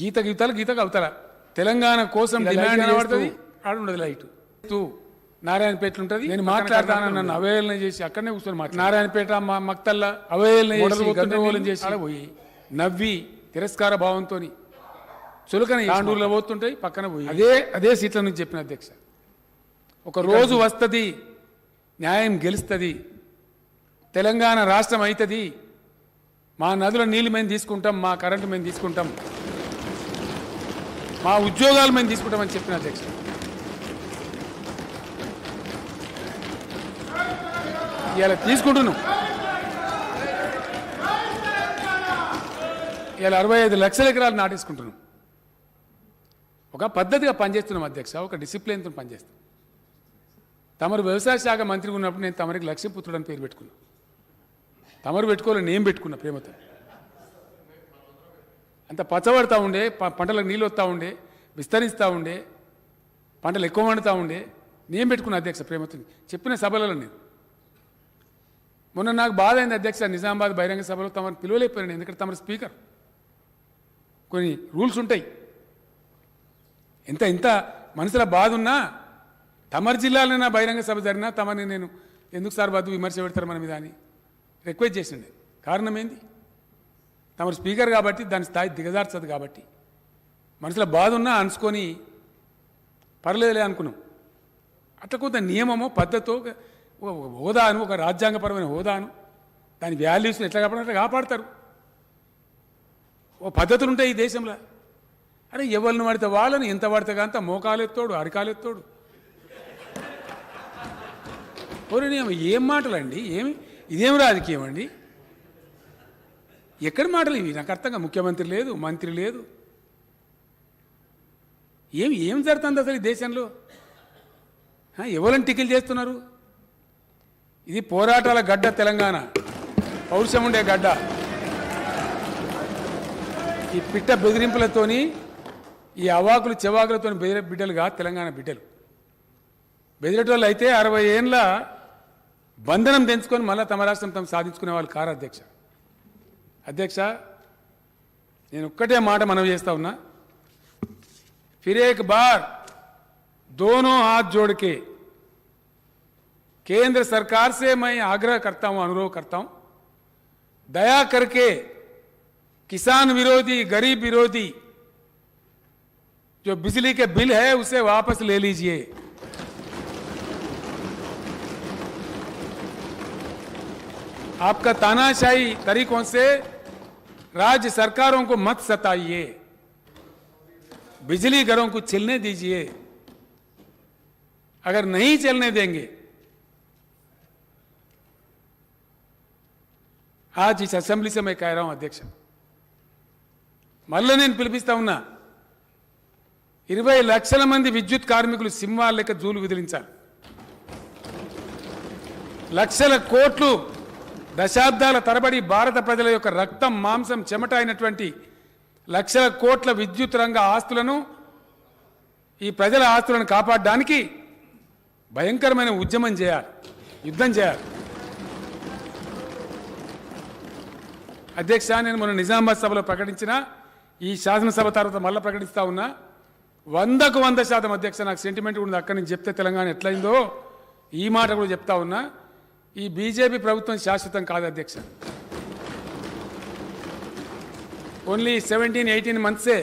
గీతకు అవుతారా? తెలంగాణ కోసం డిమాండ్ కనబడుతుంది, ఆడుండదు లైట్. నారాయణపేట ఉంటుంది, నేను మాట్లాడతాను నన్ను అవహేళన చేసి అక్కడనే కూర్చొని మాట్లాడు. నారాయణపేట మక్తల్లా అవహేళన చేసి పోయి నవ్వి తిరస్కార భావంతో చులకన ఆండూరులో పోతుంటాయి, పక్కన పోయి అదే సీట్ల నుంచి చెప్పిన అధ్యక్ష. ఒక రోజు వస్తుంది, న్యాయం గెలుస్తుంది, తెలంగాణ రాష్ట్రం అవుతుంది, మా నదుల నీళ్ళు మేము తీసుకుంటాం, మా కరెంటు మేము తీసుకుంటాం, మా ఉద్యోగాలు మేము తీసుకుంటామని చెప్పిన అధ్యక్ష. ఇలా తీసుకుంటున్నాం. ఇలా 65 లక్షల ఎకరాలు నాటేసుకుంటున్నాం. ఒక పద్ధతిగా పనిచేస్తున్నాం అధ్యక్ష, ఒక డిసిప్లిన్తో పనిచేస్తాం. తమరు వ్యవసాయ శాఖ మంత్రి ఉన్నప్పుడు నేను తమరికి లక్ష్మీపుత్రుడు అని పేరు పెట్టుకున్నా. తమరు పెట్టుకోవాలని నేను పెట్టుకున్నా ప్రేమతో. అంత పచ్చబడతా ఉండే, పంటలకు నీళ్ళు వస్తూ ఉండే, విస్తరిస్తూ ఉండే, పంటలు ఎక్కువ వండుతూ ఉండే, నేను పెట్టుకున్నా అధ్యక్ష ప్రేమతో. చెప్పిన సభలలో నేను మొన్న నాకు బాధ అయింది అధ్యక్ష. నిజామాబాద్ బహిరంగ సభలో తమను పిలువలేకపోయాను, ఎందుకంటే తమరు స్పీకర్. కొన్ని రూల్స్ ఉంటాయి. ఎంత మనసులో బాధ ఉన్నా తమరి జిల్లాలో నా బహిరంగ సభ జరిగినా తమని నేను ఎందుకు సార్ బాధ విమర్శ పెడతారు మన మీద అని రిక్వెస్ట్ చేసిండే. కారణం ఏంది? తమరు స్పీకర్ కాబట్టి దాని స్థాయి దిగజార్చదు కాబట్టి మనసులో బాధ ఉన్నా అనుకొని పర్లేదులే అనుకున్నాం. అట్లా కొంత నియమమో పద్ధతో హోదాను, ఒక రాజ్యాంగపరమైన హోదాను, దాని వాల్యూస్ని ఎట్లా కాపాడతారు. ఓ పద్ధతులు ఉంటాయి ఈ దేశంలో. అరే ఎవరిని పడితే వాళ్ళని, ఎంత పడితే అంత మోకాలెత్తోడు, అరికాలెత్తోడు. ఓరే ఏం మాటలండి, ఇదేం రాజకీయం అండి? ఎక్కడి మాటలు ఇవి? నాకు అర్థంగా ముఖ్యమంత్రి లేదు, మంత్రి లేదు, ఏం జరుగుతుంది అసలు ఈ దేశంలో? ఎవరిని టికిల్ చేస్తున్నారు? ఇది పోరాటాల గడ్డ తెలంగాణ, పౌరుషం ఉండే గడ్డ. ఈ పిట్ట బెదిరింపులతోని, ఈ అవాకులు చెవాకులతో బెదిరే బిడ్డలుగా తెలంగాణ బిడ్డలు. బెదిరేటోళ్ళు అయితే 60 ఏళ్ళ బంధనం తెంచుకొని మళ్ళీ తమ రాష్ట్రం తమ సాధించుకునే వాళ్ళు కారు అధ్యక్ష. అధ్యక్ష నేను ఒక్కటే మాట మనవి చేస్తా ఉన్నా. फिर एक बार दोनों हाथ जोड़ के केंद्र सरकार से मैं आग्रह करता हूं, अनुरोध करता हूं, दया करके किसान विरोधी, गरीब विरोधी जो बिजली के बिल है उसे वापस ले लीजिए. आपका तानाशाही तरीकों से राज्य सरकारों को मत सताइए. बिजली घरों को चलने दीजिए. अगर नहीं चलने देंगे, आज इस असेंबली से मैं कह रहा हूं अध्यक्ष, మళ్ళీ నేను పిలిపిస్తా ఉన్నా, 20 లక్షల మంది విద్యుత్ కార్మికులు సింహాల లెక్క జూలు విదిలించాలి. లక్షల కోట్లు దశాబ్దాల తరబడి భారత ప్రజల యొక్క రక్తం, మాంసం, చెమట అయినటువంటి లక్షల కోట్ల విద్యుత్ రంగ ఆస్తులను, ఈ ప్రజల ఆస్తులను కాపాడడానికి భయంకరమైన ఉద్యమం చేయాలి, యుద్ధం చేయాలి. అధ్యక్ష నేను మొన్న నిజామాబాద్ సభలో ప్రకటించిన, ఈ శాసనసభ తర్వాత మళ్ళీ ప్రకటిస్తా ఉన్నా, 100కు 100% అధ్యక్ష. నాకు సెంటిమెంట్ ఉంది, అక్కడి నుంచి చెప్తే తెలంగాణ ఎట్లయిందో ఈ మాట కూడా చెప్తా ఉన్నా. ఈ బీజేపీ ప్రభుత్వం శాశ్వతం కాదు అధ్యక్ష. ఓన్లీ 17-18 మంత్సే.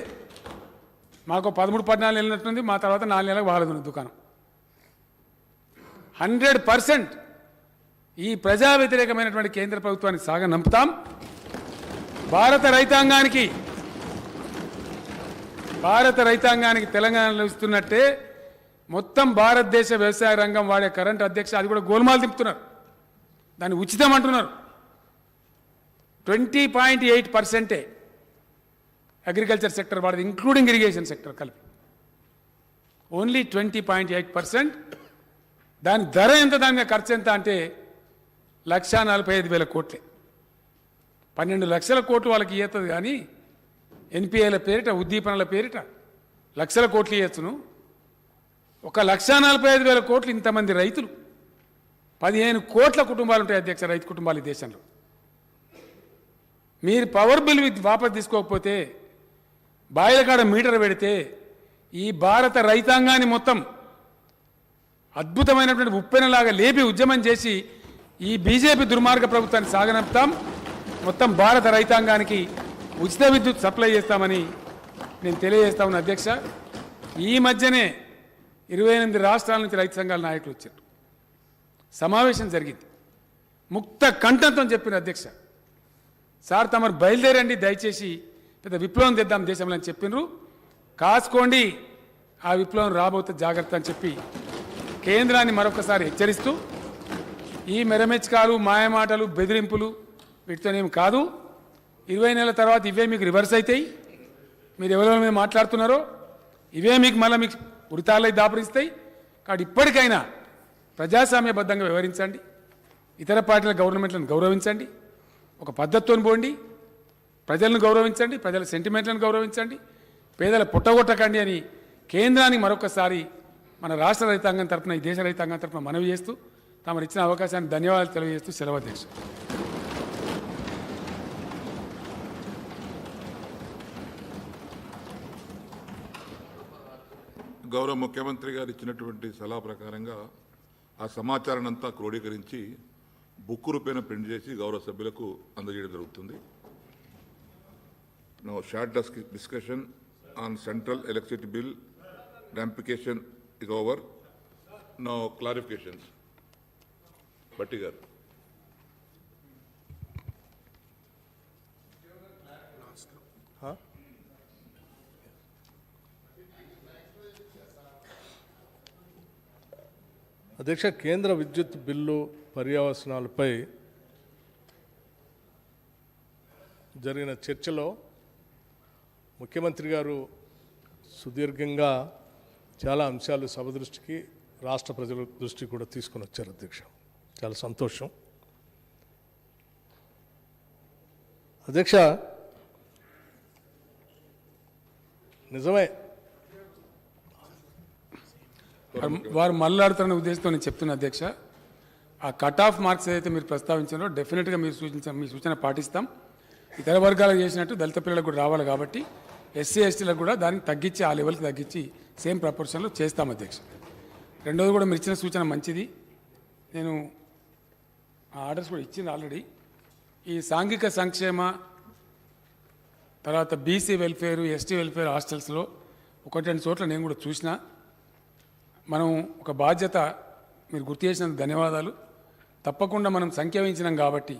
మాకు 13-14 నెలలు ఉన్నట్టుంది, మా తర్వాత 4 నెలలకు బాగలేదు దుకాణం. 100% ఈ ప్రజా వ్యతిరేకమైనటువంటి కేంద్ర ప్రభుత్వాన్ని సాగనంపుతాం. భారత రైతాంగానికి తెలంగాణలో ఇస్తున్నట్టే మొత్తం భారతదేశ వ్యవసాయ రంగం వాడే కరెంట్ అధ్యక్ష అది కూడా గోల్మాల్ తిప్పుతున్నారు. దాన్ని ఉచితం అంటున్నారు. 20.8% అగ్రికల్చర్ సెక్టర్ వాడేది, ఇంక్లూడింగ్ ఇరిగేషన్ సెక్టర్ కలిపి. ఓన్లీ 20.8%. దాని ధర ఎంత, దాని మీద ఖర్చు ఎంత అంటే 1,45,000 కోట్లే. 12 లక్షల కోట్లు వాళ్ళకి ఇవ్వతుంది కానీ ఎన్పిఏల పేరిట, ఉద్దీపనల పేరిట లక్షల కోట్లు ఇవ్వచ్చును. 1,45,000 కోట్లు ఇంతమంది రైతులు, 15 కోట్ల కుటుంబాలు ఉంటాయి అధ్యక్ష, రైతు కుటుంబాలు ఈ దేశంలో. మీరు పవర్ బిల్ వాపసు తీసుకోకపోతే, బాయిల కాడ మీటర్ పెడితే ఈ భారత రైతాంగాన్ని మొత్తం అద్భుతమైనటువంటి ఉప్పెనలాగా లేపి ఉద్యమం చేసి ఈ బీజేపీ దుర్మార్గ ప్రభుత్వాన్ని సాగనంపుతాం. మొత్తం భారత రైతాంగానికి ఉచిత విద్యుత్ సప్లై చేస్తామని నేను తెలియజేస్తా ఉన్నా అధ్యక్ష. ఈ మధ్యనే 28 రాష్ట్రాల నుంచి రైతు సంఘాల నాయకులు వచ్చారు. సమావేశం జరిగింది. ముక్త కంఠంతో చెప్పిన అధ్యక్ష, సార్ తమరు బయలుదేరండి, దయచేసి పెద్ద విప్లవం తెద్దాం దేశంలో అని చెప్పినారు. కాసుకోండి, ఆ విప్లవం రాబోతే జాగ్రత్త అని చెప్పి కేంద్రాన్ని మరొకసారి హెచ్చరిస్తూ, ఈ మెరమెచ్చకాలు, మాయమాటలు, బెదిరింపులు వీటితోనేమి కాదు. 20 నెలల తర్వాత ఇవే మీకు రివర్స్ అవుతాయి. మీరు ఎవరెవరి మీద మాట్లాడుతున్నారో ఇవే మీకు మళ్ళీ మీకు ఉరితాలై దాపురిస్తాయి. కాబట్టి ఇప్పటికైనా ప్రజాస్వామ్యబద్ధంగా వ్యవహరించండి, ఇతర పార్టీల గవర్నమెంట్లను గౌరవించండి, ఒక పద్ధతితో పోండి, ప్రజలను గౌరవించండి, ప్రజల సెంటిమెంట్లను గౌరవించండి, పేదల పుట్టగొట్టకండి అని కేంద్రానికి మరొకసారి మన రాష్ట్ర రైతాంగం తరఫున, ఈ దేశ రైతాంగం తరఫున మనవి చేస్తూ, తమరు ఇచ్చిన అవకాశానికి ధన్యవాదాలు తెలియజేస్తూ సెలవు అధ్యక్ష. గౌరవ ముఖ్యమంత్రి గారు ఇచ్చినటువంటి సలహా ప్రకారంగా ఆ సమాచారాన్ని అంతా క్రోడీకరించి బుక్ రూపేణ ప్రింట్ చేసి గౌరవ సభ్యులకు అందజేయడం జరుగుతుంది. No short discussion on central electricity bill ramification is over. No clarifications. Bhatti గారు. అధ్యక్ష, కేంద్ర విద్యుత్ బిల్లు పర్యవసనాలపై జరిగిన చర్చలో ముఖ్యమంత్రి గారు సుదీర్ఘంగా చాలా అంశాలు సభ దృష్టికి, రాష్ట్ర ప్రజల దృష్టికి కూడా తీసుకొని వచ్చారు అధ్యక్ష. చాలా సంతోషం అధ్యక్ష. నిజమే, వారు మళ్ళాడుతున్న ఉద్దేశంతో నేను చెప్తున్నా అధ్యక్ష. ఆ కట్ ఆఫ్ మార్క్స్ ఏదైతే మీరు ప్రస్తావించారో డెఫినెట్గా మీరు మీ సూచన పాటిస్తాం. ఇతర వర్గాలకు చేసినట్టు దళిత పిల్లలకు కూడా రావాలి కాబట్టి ఎస్సీ ఎస్టీలకు కూడా దాన్ని తగ్గించి, ఆ లెవెల్కి తగ్గించి సేమ్ ప్రపోర్షన్లో చేస్తాం అధ్యక్ష. రెండోది కూడా మీరు ఇచ్చిన సూచన మంచిది. నేను ఆ ఆర్డర్స్ కూడా ఇచ్చింది ఆల్రెడీ. ఈ సాంఘిక సంక్షేమ తర్వాత బీసీ వెల్ఫేర్, ఎస్టీ వెల్ఫేర్ హాస్టల్స్లో 1-2 చోట్ల నేను కూడా చూసిన. మనం ఒక బాధ్యత, మీరు గుర్తు చేసినందుకు ధన్యవాదాలు. తప్పకుండా మనం సంఖ్య వహించినాం కాబట్టి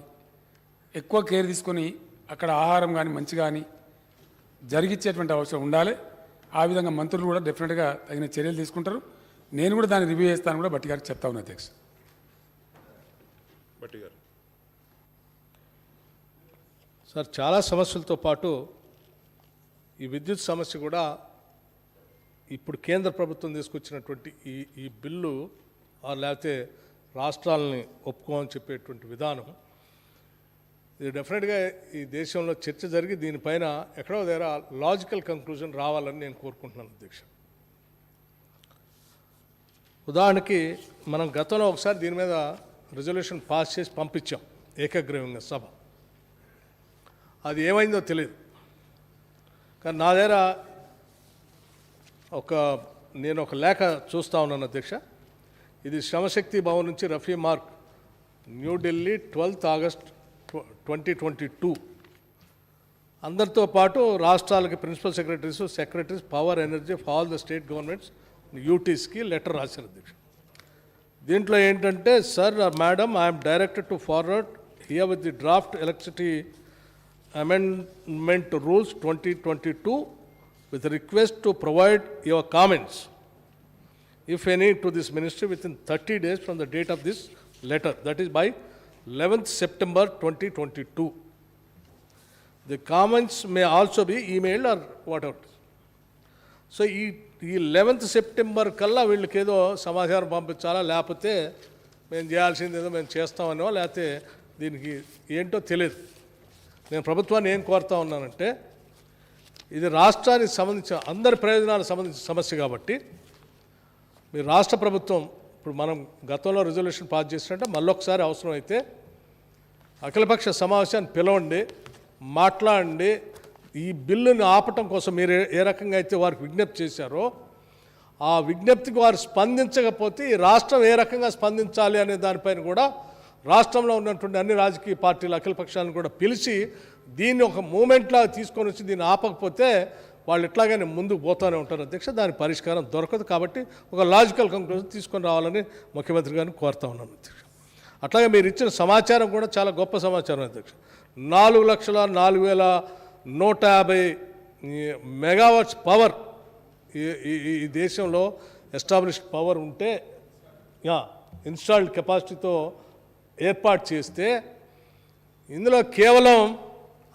ఎక్కువ కేర్ తీసుకొని అక్కడ ఆహారం కానీ మంచి కానీ జరిగించేటువంటి అవసరం ఉండాలి. ఆ విధంగా మంత్రులు కూడా డెఫినెట్గా తగిన చర్యలు తీసుకుంటారు. నేను కూడా దాన్ని రివ్యూ చేస్తాను కూడా భట్టి గారికి చెప్తా ఉన్నా అధ్యక్ష. భట్టి గారు. సార్, చాలా సమస్యలతో పాటు ఈ విద్యుత్ సమస్య కూడా ఇప్పుడు కేంద్ర ప్రభుత్వం తీసుకొచ్చినటువంటి ఈ బిల్లు లేకపోతే రాష్ట్రాలని ఒప్పుకోమని చెప్పేటువంటి విధానం, ఇది డెఫినెట్గా ఈ దేశంలో చర్చ జరిగి దీనిపైన ఎక్కడో దగ్గర లాజికల్ కంక్లూజన్ రావాలని నేను కోరుకుంటున్నాను అధ్యక్ష. ఉదాహరణకి మనం గతంలో ఒకసారి దీని మీద రిజల్యూషన్ పాస్ చేసి పంపించాం ఏకగ్రీవంగా సభ. అది ఏమైందో తెలియదు. కానీ నా దగ్గర నేను ఒక లేఖ చూస్తూ ఉన్నాను అధ్యక్ష. ఇది శ్రమశక్తి భవన్ నుంచి Rafi mark New Delhi 12th August 2022. అందరితో పాటు రాష్ట్రాలకి principal secretaries power energy of all the state governments యూటీస్కి లెటర్ రాశారు అధ్యక్ష. దీంట్లో ఏంటంటే, sir madam, I'm directed to forward herewith the draft electricity amendment rules 2022 with request to provide your comments, if any, to this ministry within 30 days from the date of this letter, that is by 11th September 2022. The comments may also be emailed or whatever. So ఈ 11th September కల్లా వీళ్ళకి ఏదో సమాచారం పంపించాలా, లేకపోతే మేము చేయాల్సింది ఏదో మేము చేస్తామనో, లేకపోతే దీనికి ఏంటో తెలియదు. నేను ప్రభుత్వాన్ని ఏం కోరుతా ఉన్నానంటే, ఇది రాష్ట్రానికి సంబంధించిన అందరి ప్రయోజనాలకు సంబంధించిన సమస్య కాబట్టి మీ రాష్ట్ర ప్రభుత్వం, ఇప్పుడు మనం గతంలో రిజల్యూషన్ పాస్ చేసినట్టే మళ్ళొకసారి అవసరం అయితే అఖిలపక్ష సమావేశాన్ని పిలవండి, మాట్లాడండి. ఈ బిల్లుని ఆపటం కోసం మీరు ఏ రకంగా అయితే వారికి విజ్ఞప్తి చేశారో, ఆ విజ్ఞప్తికి వారు స్పందించకపోతే ఈ రాష్ట్రం ఏ రకంగా స్పందించాలి అనే దానిపైన కూడా రాష్ట్రంలో ఉన్నటువంటి అన్ని రాజకీయ పార్టీలు అఖిలపక్షాలను కూడా పిలిచి దీన్ని ఒక మూమెంట్లా తీసుకొని వచ్చి దీన్ని ఆపకపోతే వాళ్ళు ఎట్లాగైనా ముందుకు పోతూనే ఉంటారు అధ్యక్ష. దాని పరిష్కారం దొరకదు. కాబట్టి ఒక లాజికల్ కంక్లూజన్ తీసుకొని రావాలని ముఖ్యమంత్రి గారిని కోరుతా ఉన్నాను అధ్యక్ష. అట్లాగే మీరు ఇచ్చిన సమాచారం కూడా చాలా గొప్ప సమాచారం అధ్యక్ష. 4,04,150 మెగావాట్స్ పవర్ ఈ దేశంలో ఎస్టాబ్లిష్డ్ పవర్ ఉంటే, ఇన్స్టాల్డ్ కెపాసిటీతో ఏర్పాటు చేస్తే, ఇందులో కేవలం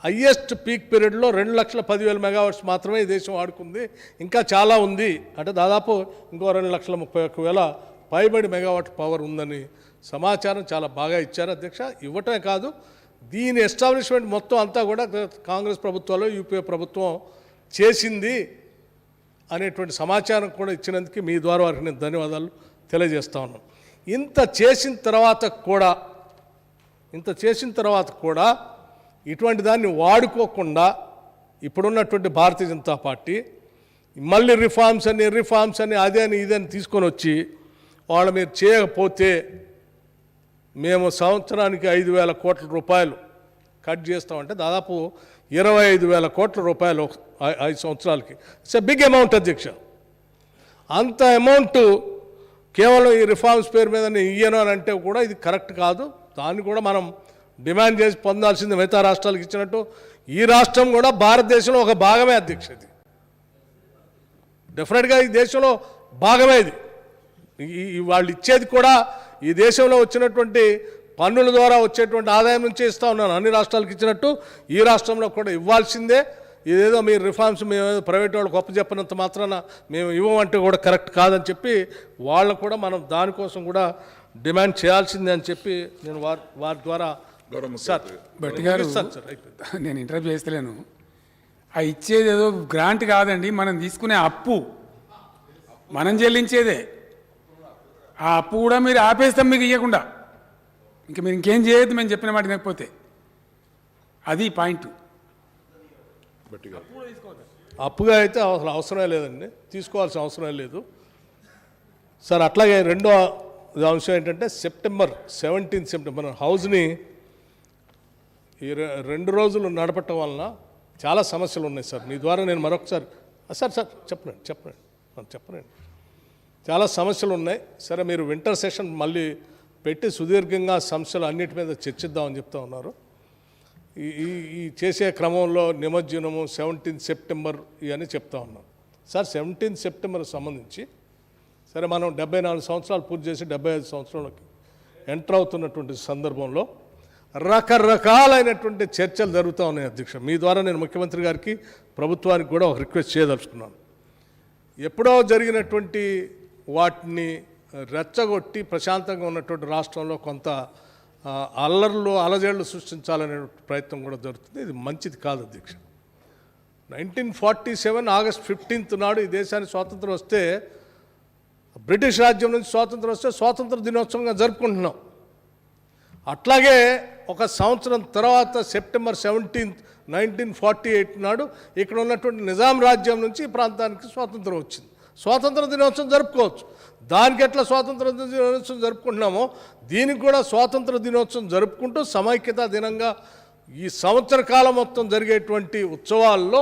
హయ్యెస్ట్ పీక్ పీరియడ్లో 2,10,000 మెగావాట్స్ మాత్రమే ఈ దేశం వాడుకుంది. ఇంకా చాలా ఉంది, అంటే దాదాపు ఇంకో 2,31,000 పైబడి మెగావాట్ పవర్ ఉందని సమాచారం చాలా బాగా ఇచ్చారు అధ్యక్ష. ఇవ్వటమే కాదు, దీని ఎస్టాబ్లిష్మెంట్ మొత్తం అంతా కూడా కాంగ్రెస్ ప్రభుత్వాలు యూపీఏ ప్రభుత్వం చేసింది అనేటువంటి సమాచారం కూడా ఇచ్చినందుకు మీ ద్వారా వారికి నేను ధన్యవాదాలు తెలియజేస్తా ఉన్నాను. ఇంత చేసిన తర్వాత కూడా ఇటువంటి దాన్ని వాడుకోకుండా ఇప్పుడున్నటువంటి భారతీయ జనతా పార్టీ మళ్ళీ రిఫార్మ్స్ అని అదే అని ఇదని తీసుకొని వచ్చి వాళ్ళు మీరు చేయకపోతే మేము సంవత్సరానికి 5,000 కోట్ల రూపాయలు కట్ చేస్తామంటే దాదాపు 25,000 కోట్ల రూపాయలు 5 సంవత్సరాలకి. ఇట్స్ ఎ బిగ్ అమౌంట్ అధ్యక్ష. అంత అమౌంట్ కేవలం ఈ రిఫార్మ్స్ పేరు మీద ఇయ్యను అని అంటే కూడా ఇది కరెక్ట్ కాదు. దాన్ని కూడా మనం డిమాండ్ చేసి పొందాల్సింది మిగతా రాష్ట్రాలకు ఇచ్చినట్టు. ఈ రాష్ట్రం కూడా భారతదేశంలో ఒక భాగమే అధ్యక్ష. ఇది డెఫినెట్గా ఈ దేశంలో భాగమే. ఇది వాళ్ళు ఇచ్చేది కూడా ఈ దేశంలో వచ్చినటువంటి పన్నుల ద్వారా వచ్చేటువంటి ఆదాయం నుంచి ఇస్తూ ఉన్నాను. అన్ని రాష్ట్రాలకు ఇచ్చినట్టు ఈ రాష్ట్రంలో కూడా ఇవ్వాల్సిందే. ఇదేదో మీరు రిఫార్మ్స్ మేము ప్రైవేట్ వాళ్ళు గొప్ప చెప్పినంత మాత్రాన మేము ఇవ్వమంటే కూడా కరెక్ట్ కాదని చెప్పి వాళ్ళకు కూడా మనం దానికోసం కూడా డిమాండ్ చేయాల్సిందే అని చెప్పి నేను వారి ద్వారా భట్టి గారు, నేను ఇంటర్వ్యూ చేస్తలేను. ఆ ఇచ్చేది ఏదో గ్రాంట్ కాదండి, మనం తీసుకునే అప్పు, మనం చెల్లించేదే. ఆ అప్పు కూడా మీరు ఆపేస్తాం మీకు ఇవ్వకుండా. ఇంక మీరు ఇంకేం చేయొద్దు మేము చెప్పిన మాట లేకపోతే. అది పాయింట్. అప్పుగా అయితే అవసరమే లేదండి, తీసుకోవాల్సిన అవసరం లేదు సార్. అట్లాగే రెండో అంశం ఏంటంటే September 17 మన హౌస్ని ఈ 2 రోజులు నడపటం వలన చాలా సమస్యలు ఉన్నాయి సార్. మీ ద్వారా నేను మరొకసారి సార్ చెప్పనండి చాలా సమస్యలు ఉన్నాయి. సరే, మీరు వింటర్ సెషన్ మళ్ళీ పెట్టి సుదీర్ఘంగా సమస్యలు అన్నిటి మీద చర్చిద్దామని చెప్తా ఉన్నారు. ఈ చేసే క్రమంలో నిమజ్జనము 17 September ఇవన్నీ చెప్తా ఉన్నాం సార్. 17 September సంబంధించి సరే, మనం 74 సంవత్సరాలు పూర్తి చేసి 75 సంవత్సరాలకి ఎంటర్ అవుతున్నటువంటి సందర్భంలో రకరకాలైనటువంటి చర్చలు జరుగుతూ ఉన్నాయి అధ్యక్ష. మీ ద్వారా నేను ముఖ్యమంత్రి గారికి, ప్రభుత్వానికి కూడా ఒక రిక్వెస్ట్ చేయదలుచుకున్నాను. ఎప్పుడో జరిగినటువంటి వాటిని రెచ్చగొట్టి ప్రశాంతంగా ఉన్నటువంటి రాష్ట్రంలో కొంత అలజడులు సృష్టించాలనే ప్రయత్నం కూడా జరుగుతుంది. ఇది మంచిది కాదు అధ్యక్ష. 1947 August 15 నాడు ఈ దేశానికి స్వాతంత్రం వస్తే, బ్రిటిష్ రాజ్యం నుంచి స్వాతంత్రం వస్తే స్వాతంత్ర దినోత్సవంగా జరుపుకుంటున్నాం. అట్లాగే ఒక సంవత్సరం తర్వాత September 17, 1948 నాడు ఇక్కడ ఉన్నటువంటి నిజాం రాజ్యం నుంచి ఈ ప్రాంతానికి స్వాతంత్రం వచ్చింది. స్వాతంత్ర దినోత్సవం జరుపుకోవచ్చు. దానికి ఎట్లా స్వాతంత్ర దినోత్సవం జరుపుకుంటున్నామో దీనికి కూడా స్వాతంత్ర దినోత్సవం జరుపుకుంటూ సమైక్యతా దినంగా ఈ సంవత్సర కాలం మొత్తం జరిగేటువంటి ఉత్సవాల్లో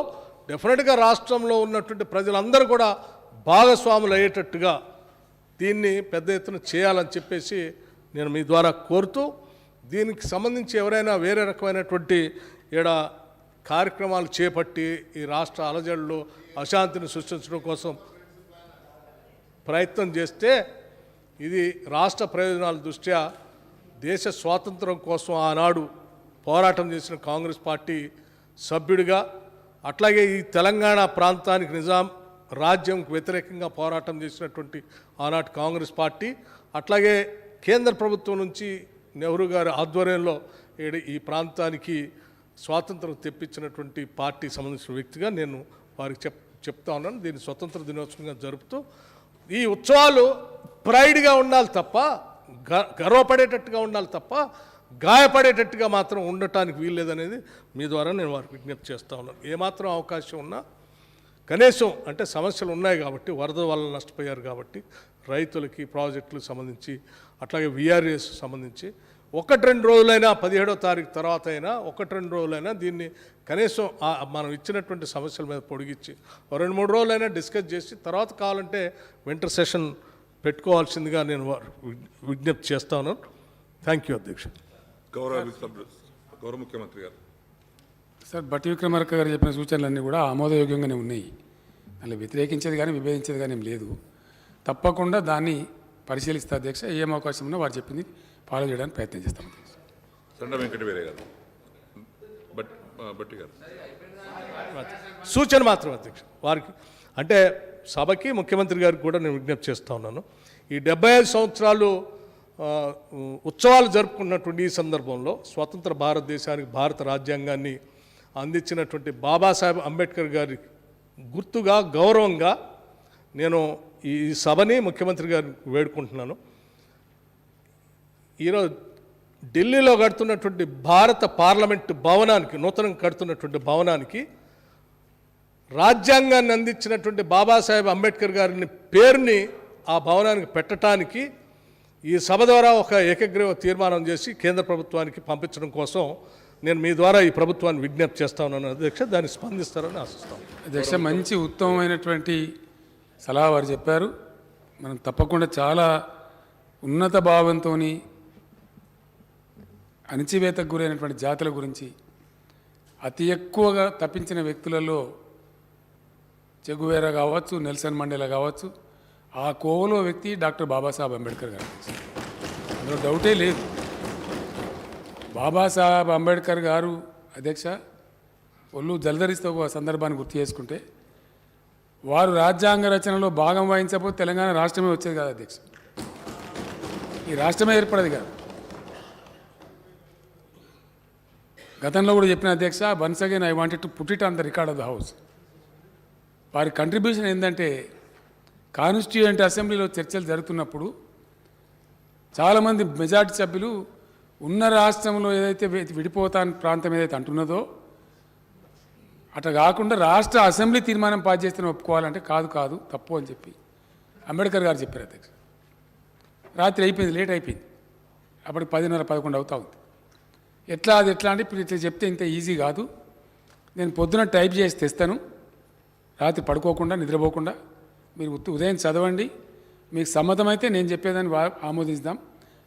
డెఫినెట్గా రాష్ట్రంలో ఉన్నటువంటి ప్రజలందరూ కూడా భాగస్వాములు అయ్యేటట్టుగా దీన్ని పెద్ద ఎత్తున చేయాలని చెప్పేసి నేను మీ ద్వారా కోరుతూ, దీనికి సంబంధించి ఎవరైనా వేరే రకమైనటువంటి ఈడ కార్యక్రమాలు చేపట్టి ఈ రాష్ట్ర అలజడులు అశాంతిని సృష్టించడం కోసం ప్రయత్నం చేస్తే ఇది రాష్ట్ర ప్రయోజనాల దృష్ట్యా దేశ స్వాతంత్రం కోసం ఆనాడు పోరాటం చేసిన కాంగ్రెస్ పార్టీ సభ్యుడిగా, అట్లాగే ఈ తెలంగాణ ప్రాంతానికి నిజాం రాజ్యంకు వ్యతిరేకంగా పోరాటం చేసినటువంటి ఆనాటి కాంగ్రెస్ పార్టీ, అట్లాగే కేంద్ర ప్రభుత్వం నుంచి నెహ్రూ గారి ఆధ్వర్యంలో ఈ ప్రాంతానికి స్వాతంత్రం తెప్పించినటువంటి పార్టీ సంబంధించిన వ్యక్తిగా నేను వారికి చెప్తా ఉన్నాను. దీన్ని స్వతంత్ర దినోత్సవంగా జరుపుతూ ఈ ఉత్సవాలు ప్రైడ్గా ఉండాలి తప్ప, గర్వపడేటట్టుగా ఉండాలి తప్ప గాయపడేటట్టుగా మాత్రం ఉండటానికి వీల్లేదనేది మీ ద్వారా నేను వారికి విజ్ఞప్తి చేస్తూ ఉన్నాను. ఏమాత్రం అవకాశం ఉన్నా కనీసం అంటే సమస్యలు ఉన్నాయి కాబట్టి, వరద వల్ల నష్టపోయారు కాబట్టి రైతులకి ప్రాజెక్టులకు సంబంధించి, అట్లాగే విఆర్ఎస్ సంబంధించి 1-2 రోజులైనా 17వ తారీఖు తర్వాత అయినా 1-2 రోజులైనా దీన్ని కనీసం మనం ఇచ్చినటువంటి సమస్యల మీద పొడిగించి 2-3 రోజులైనా డిస్కస్ చేసి తర్వాత కావాలంటే వింటర్ సెషన్ పెట్టుకోవాల్సిందిగా నేను విజ్ఞప్తి చేస్తా ఉన్నాను. థ్యాంక్ యూ అధ్యక్ష. గౌరవ ముఖ్యమంత్రి గారు. సార్, బట్టి విక్రమార్క గారు చెప్పిన సూచనలన్నీ కూడా ఆమోదయోగ్యంగానే ఉన్నాయి. అలా వ్యతిరేకించేది కానీ విభేదించేది కానీ ఏం లేదు. తప్పకుండా దాన్ని పరిశీలిస్తా అధ్యక్ష. ఏం అవకాశం ఉన్నా వారు చెప్పింది ఫాలో చేయడానికి ప్రయత్నం చేస్తాం. సండ వెంకట వీరయ్య గారు. బట్టి గారు సూచన మాత్రం అధ్యక్ష వారికి, అంటే సభకి ముఖ్యమంత్రి గారికి కూడా నేను విజ్ఞప్తి చేస్తూ ఉన్నాను. ఈ 75 సంవత్సరాలు ఉత్సవాలు జరుపుకున్నటువంటి ఈ సందర్భంలో స్వతంత్ర భారతదేశానికి భారత రాజ్యాంగాన్ని అందించినటువంటి బాబాసాహెబ్ అంబేద్కర్ గారి గుర్తుగా గౌరవంగా నేను ఈ సభని ముఖ్యమంత్రి గారిని వేడుకుంటున్నాను. ఈరోజు ఢిల్లీలో కడుతున్నటువంటి భారత పార్లమెంటు భవనానికి, నూతనంగా కడుతున్నటువంటి భవనానికి రాజ్యాంగాన్ని అందించినటువంటి బాబాసాహెబ్ అంబేద్కర్ గారిని పేరుని ఆ భవనానికి పెట్టడానికి ఈ సభ ద్వారా ఒక ఏకగ్రీవ తీర్మానం చేసి కేంద్ర ప్రభుత్వానికి పంపించడం కోసం నేను మీ ద్వారా ఈ ప్రభుత్వాన్ని విజ్ఞప్తి చేస్తా ఉన్నాను అధ్యక్ష. దాన్ని స్పందిస్తారని ఆశిస్తాను అధ్యక్ష. మంచి ఉత్తమమైనటువంటి సలహా వారు చెప్పారు. మనం తప్పకుండా చాలా ఉన్నత భావంతో అణచివేతకు గురైనటువంటి జాతుల గురించి అతి ఎక్కువగా తప్పించిన వ్యక్తులలో చెగువేరా కావచ్చు, నెల్సన్ మండేలా కావచ్చు, ఆ కోవలో వ్యక్తి డాక్టర్ బాబాసాహెబ్ అంబేద్కర్ గారు. అందులో డౌటే లేదు. బాబాసాహెబ్ అంబేద్కర్ గారు అధ్యక్ష ఒళ్ళు జలధరిస్తూ ఒక సందర్భాన్ని గుర్తు చేసుకుంటే, వారు రాజ్యాంగ రచనలో భాగం వహించకపోతే తెలంగాణ రాష్ట్రమే వచ్చేది కాదు అధ్యక్ష. ఈ రాష్ట్రమే ఏర్పడేది కాదు. గతంలో కూడా చెప్పిన అధ్యక్ష, once again I wanted to put it on the record of the house. వారి కంట్రిబ్యూషన్ ఏంటంటే, కాన్స్టిట్యూయెంట్ అసెంబ్లీలో చర్చలు జరుగుతున్నప్పుడు చాలామంది మెజార్టీ సభ్యులు ఉన్న రాష్ట్రంలో ఏదైతే విడిపోతాని ప్రాంతం ఏదైతే అంటున్నదో అట్లా కాకుండా రాష్ట్ర అసెంబ్లీ తీర్మానం పాస్ చేస్తేనే ఒప్పుకోవాలంటే కాదు తప్పు అని చెప్పి అంబేద్కర్ గారు చెప్పారు అధ్యక్ష. రాత్రి అయిపోయింది, లేట్ అయిపోయింది. అప్పటికి 10:30-11 అవుతా ఉంది. ఎట్లా అంటే ఇప్పుడు ఇట్లా చెప్తే ఇంత ఈజీ కాదు. నేను పొద్దున టైప్ చేసి తెస్తాను, రాత్రి పడుకోకుండా నిద్రపోకుండా మీరు ఉదయం చదవండి, మీకు సమ్మతమైతే నేను చెప్పేదాన్ని ఆమోదించుదాం,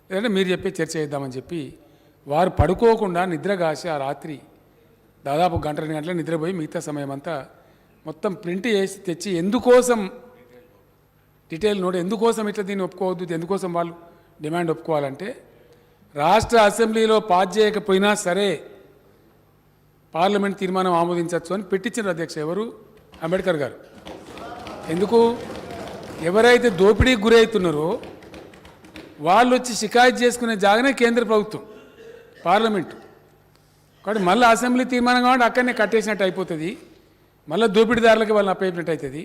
లేదంటే మీరు చెప్పే చర్చ చేద్దామని చెప్పి వారు పడుకోకుండా నిద్రగాసి ఆ రాత్రి దాదాపు 1-2 గంటల నిద్రపోయి మిగతా సమయం అంతా మొత్తం ప్రింట్ చేసి తెచ్చి ఎందుకోసం డీటెయిల్ నోట్, ఎందుకోసం ఇట్లా దీన్ని ఒప్పుకోవద్దు, ఎందుకోసం వాళ్ళు డిమాండ్ ఒప్పుకోవాలంటే రాష్ట్ర అసెంబ్లీలో పాస్ చేయకపోయినా సరే పార్లమెంట్ తీర్మానం ఆమోదించవచ్చు అని పెట్టించారు అధ్యక్ష. ఎవరు? అంబేద్కర్ గారు. ఎందుకు? ఎవరైతే దోపిడీకి గురవుతున్నారో వాళ్ళు వచ్చి షికాయత్ చేసుకునే జాగానే కేంద్ర ప్రభుత్వం, పార్లమెంటు. కాబట్టి మళ్ళీ అసెంబ్లీ తీర్మానం కాబట్టి అక్కడనే కట్టేసినట్టు అయిపోతుంది, మళ్ళీ దోపిడీదారులకి వాళ్ళని అప్పయినట్టు అవుతుంది.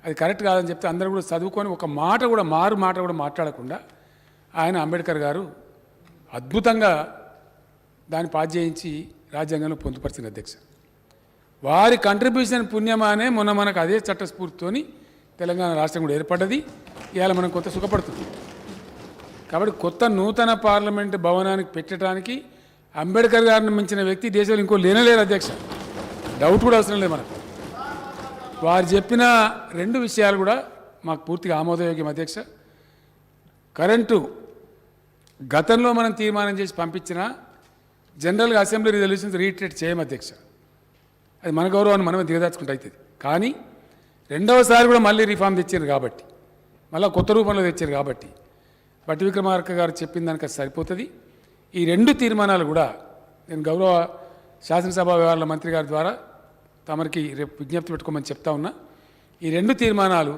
అది కరెక్ట్ కాదని చెప్తే అందరూ కూడా చదువుకొని ఒక మాట కూడా మారు మాట కూడా మాట్లాడకుండా ఆయన అంబేద్కర్ గారు అద్భుతంగా దాన్ని పాస్ చేయించి రాజ్యాంగంలో పొందుపరిచిన అధ్యక్ష. వారి కంట్రిబ్యూషన్ పుణ్యమానే మొన్న మనకు అదే చట్టస్ఫూర్తితోని తెలంగాణ రాష్ట్రం కూడా ఏర్పడ్డది. ఇవాళ మనం కొత్త సుఖపడుతుంది. కాబట్టి కొత్త నూతన పార్లమెంటు భవనానికి పెట్టడానికి అంబేద్కర్ గారిని మించిన వ్యక్తి దేశంలో ఇంకో లేనలేరు అధ్యక్ష. డౌట్ కూడా అవసరం లేదు మనకు. వారు చెప్పిన 2 విషయాలు కూడా మాకు పూర్తిగా ఆమోదయోగ్యం అధ్యక్ష. కరెంటు గతంలో మనం తీర్మానం చేసి పంపించిన జనరల్గా అసెంబ్లీ రిజల్యూషన్స్ రీట్రేట్ చేయము అధ్యక్ష. అది మన గౌరవాన్ని మనమే దిగదార్చుకుంటూ అవుతుంది. కానీ రెండవసారి కూడా మళ్ళీ రిఫార్మ్ తెచ్చారు కాబట్టి, మళ్ళీ కొత్త రూపంలో తెచ్చారు కాబట్టి బట్టి విక్రమార్క గారు చెప్పిన దానికి అది సరిపోతుంది. ఈ 2 తీర్మానాలు కూడా నేను గౌరవ శాసనసభ వ్యవహారాల మంత్రి గారి ద్వారా తమరికి రేపు విజ్ఞప్తి పెట్టుకోమని చెప్తా ఉన్నా. ఈ 2 తీర్మానాలు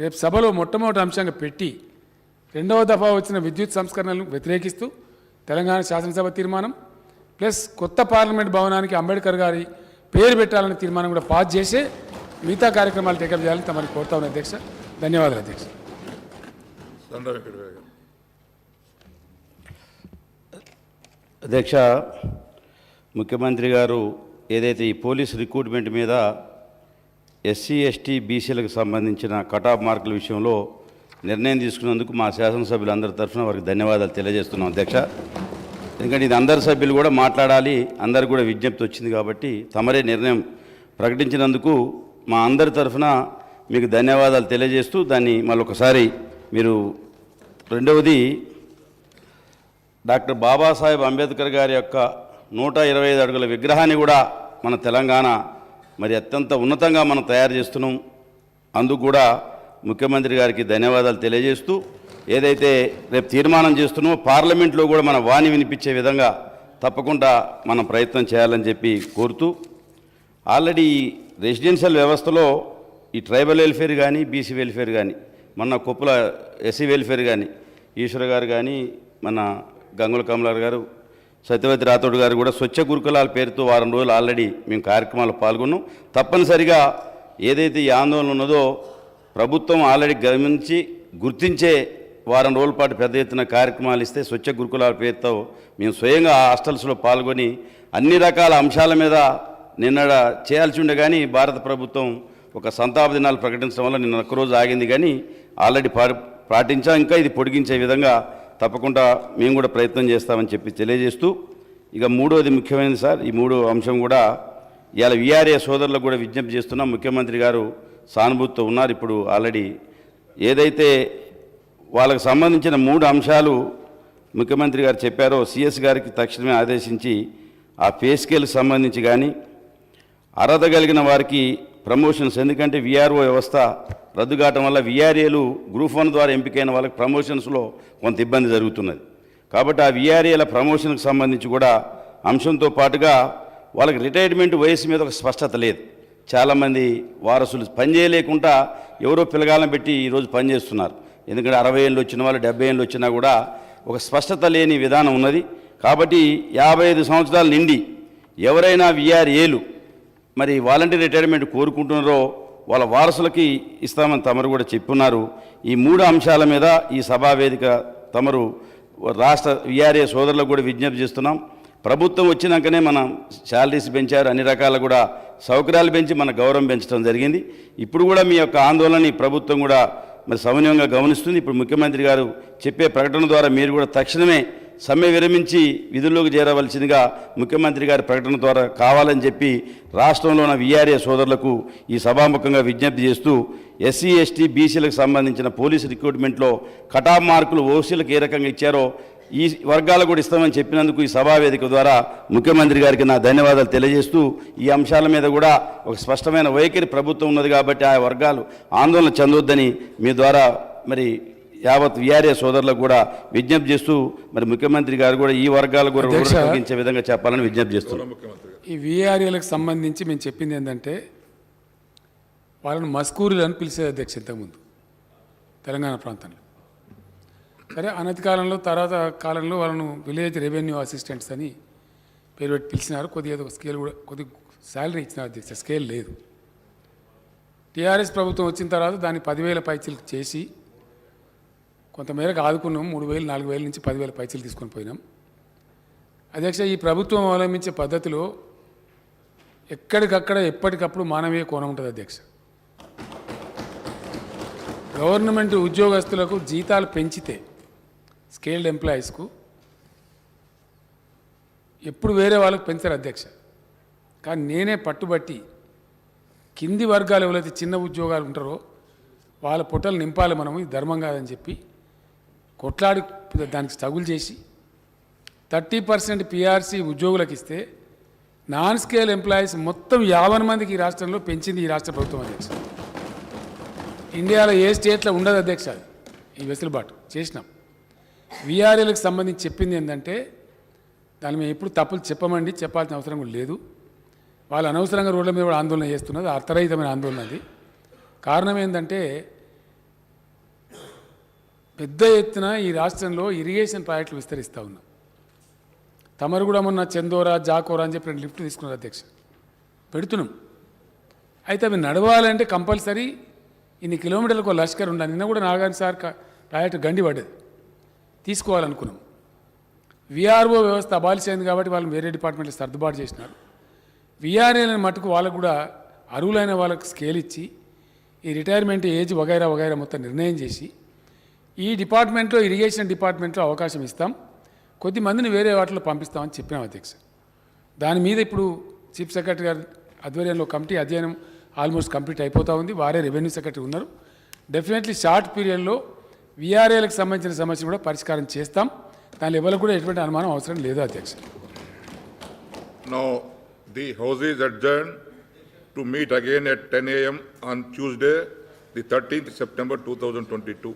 రేపు సభలో మొట్టమొదటి అంశంగా పెట్టి 2వ దఫా వచ్చిన విద్యుత్ సంస్కరణలను వ్యతిరేకిస్తూ తెలంగాణ శాసనసభ తీర్మానం ప్లస్ కొత్త పార్లమెంట్ భవనానికి అంబేద్కర్ గారి పేరు పెట్టాలనే తీర్మానం కూడా పాస్ చేసే మిగతా కార్యక్రమాలు టేకప్ చేయాలని తమని కోరుతా ఉన్నా అధ్యక్ష. ధన్యవాదాలు అధ్యక్ష. దండ వెంకటరావు గారు. అధ్యక్ష, ముఖ్యమంత్రి గారు ఏదైతే ఈ పోలీస్ రిక్రూట్మెంట్ మీద ఎస్సీ ఎస్టీ బీసీలకు సంబంధించిన కటాఫ్ మార్కుల విషయంలో నిర్ణయం తీసుకున్నందుకు మా శాసనసభ్యులందరి తరఫున వారికి ధన్యవాదాలు తెలియజేస్తున్నాం అధ్యక్ష. ఎందుకంటే ఇది అందరి సభ్యులు కూడా మాట్లాడాలి, అందరికి కూడా విజ్ఞప్తి వచ్చింది కాబట్టి తమరే నిర్ణయం ప్రకటించినందుకు మా అందరి తరఫున మీకు ధన్యవాదాలు తెలియజేస్తూ దాన్ని మళ్ళొకసారి మీరు రెండవది డాక్టర్ బాబాసాహెబ్ అంబేద్కర్ గారి యొక్క 125 అడుగుల విగ్రహాన్ని కూడా మన తెలంగాణ మరి అత్యంత ఉన్నతంగా మనం తయారు చేస్తున్నాం. అందుకు కూడా ముఖ్యమంత్రి గారికి ధన్యవాదాలు తెలియజేస్తూ ఏదైతే రేపు తీర్మానం చేస్తున్నామో పార్లమెంట్లో కూడా మన వాణి వినిపించే విధంగా తప్పకుండా మనం ప్రయత్నం చేయాలని చెప్పి కోరుతూ ఆల్రెడీ రెసిడెన్షియల్ వ్యవస్థలో ఈ ట్రైబల్ వెల్ఫేర్ కానీ బీసీ వెల్ఫేర్ కానీ మన కొప్పుల ఎస్సీ వెల్ఫేర్ కానీ ఈశ్వర గారు కానీ మన గంగుల కమలార్ గారు సత్యవతి రాథోడ్ గారు కూడా స్వచ్ఛ గురుకులాల పేరుతో వారం రోజులు ఆల్రెడీ మేము కార్యక్రమాలు పాల్గొన్నాం. తప్పనిసరిగా ఏదైతే ఈ ఆందోళన ఉన్నదో ప్రభుత్వం ఆల్రెడీ గమనించి గుర్తించే వారం రోజుల పాటు పెద్ద ఎత్తున కార్యక్రమాలు ఇస్తే స్వచ్ఛ గురుకులాల పేరుతో మేము స్వయంగా ఆ హాస్టల్స్లో పాల్గొని అన్ని రకాల అంశాల మీద నిన్న చేయాల్సి ఉండే కానీ భారత ప్రభుత్వం ఒక సంతాప దినాలు ప్రకటించడం వల్ల నిన్న ఒక్కరోజు ఆగింది. కానీ ఆల్రెడీ పాటించాం. ఇంకా ఇది పొడిగించే విధంగా తప్పకుండా మేము కూడా ప్రయత్నం చేస్తామని చెప్పి తెలియజేస్తూ ఇక మూడోది ముఖ్యమైనది సార్, ఈ 3వ అంశం కూడా ఇవాళ వీఆర్ఏ సోదరులకు కూడా విజ్ఞప్తి చేస్తున్నాం. ముఖ్యమంత్రి గారు సానుభూతితో ఉన్నారు. ఇప్పుడు ఆల్రెడీ ఏదైతే వాళ్ళకు సంబంధించిన 3 అంశాలు ముఖ్యమంత్రి గారు చెప్పారో సిఎస్ గారికి తక్షణమే ఆదేశించి ఆ పే స్కేల్కి సంబంధించి కానీ అర్హత కలిగిన వారికి ప్రమోషన్స్, ఎందుకంటే విఆర్ఓ వ్యవస్థ రద్దు కావటం వల్ల విఆర్ఏలు గ్రూప్ 1 ద్వారా ఎంపికైన వాళ్ళకి ప్రమోషన్స్లో కొంత ఇబ్బంది జరుగుతున్నది. కాబట్టి ఆ విఆర్ఏల ప్రమోషన్కి సంబంధించి కూడా అంశంతో పాటుగా వాళ్ళకి రిటైర్మెంట్ వయసు మీద ఒక స్పష్టత లేదు. చాలామంది వారసులు పనిచేయలేకుండా ఎవరో పిల్లగాలను పెట్టి ఈరోజు పనిచేస్తున్నారు. ఎందుకంటే 60 ఏళ్ళు వచ్చిన వాళ్ళు 70 ఏళ్ళు వచ్చినా కూడా ఒక స్పష్టత లేని విధానం ఉన్నది. కాబట్టి 55 సంవత్సరాలు నిండి ఎవరైనా విఆర్ఏలు మరి వాలంటీర్ రిటైర్మెంట్ కోరుకుంటున్నారో వాళ్ళ వారసులకి ఇస్తామని తమరు కూడా చెప్పున్నారు. ఈ 3 అంశాల మీద ఈ సభావేదిక తమరు రాష్ట్ర విఆర్ఏ సోదరులకు కూడా విజ్ఞప్తి చేస్తున్నాం. ప్రభుత్వం వచ్చినాకనే మనం శాలరీస్ పెంచారు, అన్ని రకాల కూడా సౌకర్యాలు పెంచి మన గౌరవం పెంచడం జరిగింది. ఇప్పుడు కూడా మీ యొక్క ఆందోళనని ప్రభుత్వం కూడా మరి సమన్వయంగా గమనిస్తుంది. ఇప్పుడు ముఖ్యమంత్రి గారు చెప్పే ప్రకటన ద్వారా మీరు కూడా తక్షణమే సమ్మె విరమించి విధుల్లోకి చేరవలసిందిగా ముఖ్యమంత్రి గారి ప్రకటన ద్వారా కావాలని చెప్పి రాష్ట్రంలో ఉన్న వీఆర్ఏ సోదరులకు ఈ సభాముఖంగా విజ్ఞప్తి చేస్తూ ఎస్సీ ఎస్టీ బీసీలకు సంబంధించిన పోలీసు రిక్రూట్మెంట్లో కటాఫ్ మార్కులు ఓసీలకు ఏ రకంగా ఇచ్చారో ఈ వర్గాలకు కూడా ఇస్తామని చెప్పినందుకు ఈ సభావేదిక ద్వారా ముఖ్యమంత్రి గారికి నా ధన్యవాదాలు తెలియజేస్తూ ఈ అంశాల మీద కూడా ఒక స్పష్టమైన వైఖరి ప్రభుత్వం ఉన్నది కాబట్టి ఆ వర్గాలు ఆందోళన చెందొద్దని మీ ద్వారా మరి యావత్ వీఆర్ఏ సోదరులకు కూడా విజ్ఞప్తి చేస్తూ మరి ముఖ్యమంత్రి గారు కూడా ఈ వర్గాలు కూడా ఉపయోగించే విధంగా చెప్పాలని విజ్ఞప్తి చేస్తున్నాం. ఈ వీఆర్ఏలకు సంబంధించి మేము చెప్పింది ఏంటంటే వాళ్ళను మస్కూరులు అని పిలిచేది అధ్యక్ష ఇంతకుముందు తెలంగాణ ప్రాంతంలో. సరే అనతి కాలంలో తర్వాత కాలంలో వాళ్ళను విలేజ్ రెవెన్యూ అసిస్టెంట్స్ అని పేరు పెట్టి పిలిచినారు. కొద్దిగా స్కేల్ కూడా కొద్దిగా శాలరీ ఇచ్చినారు అధ్యక్ష, స్కేల్ లేదు. టీఆర్ఎస్ ప్రభుత్వం వచ్చిన తర్వాత దాన్ని 10,000 పైచీలకు చేసి కొంతమేరకు ఆదుకున్నాం. 3,000 4,000 నుంచి 10,000 పైచీలు తీసుకొని పోయినాం అధ్యక్ష. ఈ ప్రభుత్వం అవలంబించే పద్ధతిలో ఎక్కడికక్కడ ఎప్పటికప్పుడు మానవీయ కోణం ఉంటుంది అధ్యక్ష. గవర్నమెంట్ ఉద్యోగస్తులకు జీతాలు పెంచితే స్కేల్డ్ ఎంప్లాయీస్కు ఎప్పుడు వేరే వాళ్ళకు పెంచారు అధ్యక్ష. కానీ నేనే పట్టుబట్టి కింది వర్గాలు ఎవరైతే చిన్న ఉద్యోగాలు ఉంటారో వాళ్ళ పొట్టలు నింపాలి మనము, ఇది ధర్మం కాదని చెప్పి కొట్లాడి దానికి స్ట్రగుల్ చేసి 30% పిఆర్సీ ఉద్యోగులకు ఇస్తే నాన్ స్కేల్ ఎంప్లాయీస్ మొత్తం 50 మందికి ఈ రాష్ట్రంలో పెంచింది ఈ రాష్ట్ర ప్రభుత్వం అధ్యక్ష. ఇండియాలో ఏ స్టేట్లో ఉండదు అధ్యక్ష ఈ వెసులుబాటు చేసినాం. విఆర్ఏలకు సంబంధించి చెప్పింది ఏంటంటే దాని మేము ఎప్పుడు తప్పులు చెప్పమండి, చెప్పాల్సిన అవసరం కూడా లేదు. వాళ్ళు అనవసరంగా రోడ్ల మీద కూడా ఆందోళన చేస్తున్నది, అర్థరహితమైన ఆందోళన అది. కారణం ఏంటంటే పెద్ద ఎత్తున ఈ రాష్ట్రంలో ఇరిగేషన్ ప్రాజెక్టులు విస్తరిస్తూ ఉన్నాం. తమరు కూడా మొన్న చందోరా జాకోరా అని చెప్పి 2 లిఫ్ట్ తీసుకున్నారు అధ్యక్ష, పెడుతున్నాం. అయితే అవి నడవాలంటే కంపల్సరీ ఇన్ని కిలోమీటర్లకు లష్కర్ ఉండాలి. నిన్న కూడా నాగార్జున సార్ ప్రాజెక్టు గండి పడ్డది, తీసుకోవాలనుకున్నాం. విఆర్ఓ వ్యవస్థ అబాలిష్ అయింది కాబట్టి వాళ్ళు వేరే డిపార్ట్మెంట్లో సర్దుబాటు చేసినారు. విఆర్ఏలను మటుకు వాళ్ళకు కూడా అర్హులైన వాళ్ళకు స్కేల్ ఇచ్చి ఈ రిటైర్మెంట్ ఏజ్ వగైరా వగైరా మొత్తం నిర్ణయం చేసి ఈ డిపార్ట్మెంట్లో ఇరిగేషన్ డిపార్ట్మెంట్లో అవకాశం ఇస్తాం, కొద్దిమందిని వేరే వాటిలో పంపిస్తామని చెప్పినాం అధ్యక్ష. దాని మీద ఇప్పుడు చీఫ్ సెక్రటరీ గారి ఆధ్వర్యంలో కమిటీ అధ్యయనం ఆల్మోస్ట్ కంప్లీట్ అయిపోతూ ఉంది. వారే రెవెన్యూ సెక్రటరీ ఉన్నారు. డెఫినెట్లీ షార్ట్ పీరియడ్లో విఆర్ఏలకు సంబంధించిన సమస్యలు కూడా పరిష్కారం చేస్తాం. దానిలో ఎవరికి కూడా ఎటువంటి అనుమానం అవసరం లేదు అధ్యక్ష. Now, the House is adjourned to meet again at 10 a.m. on Tuesday, the 13th September 2022.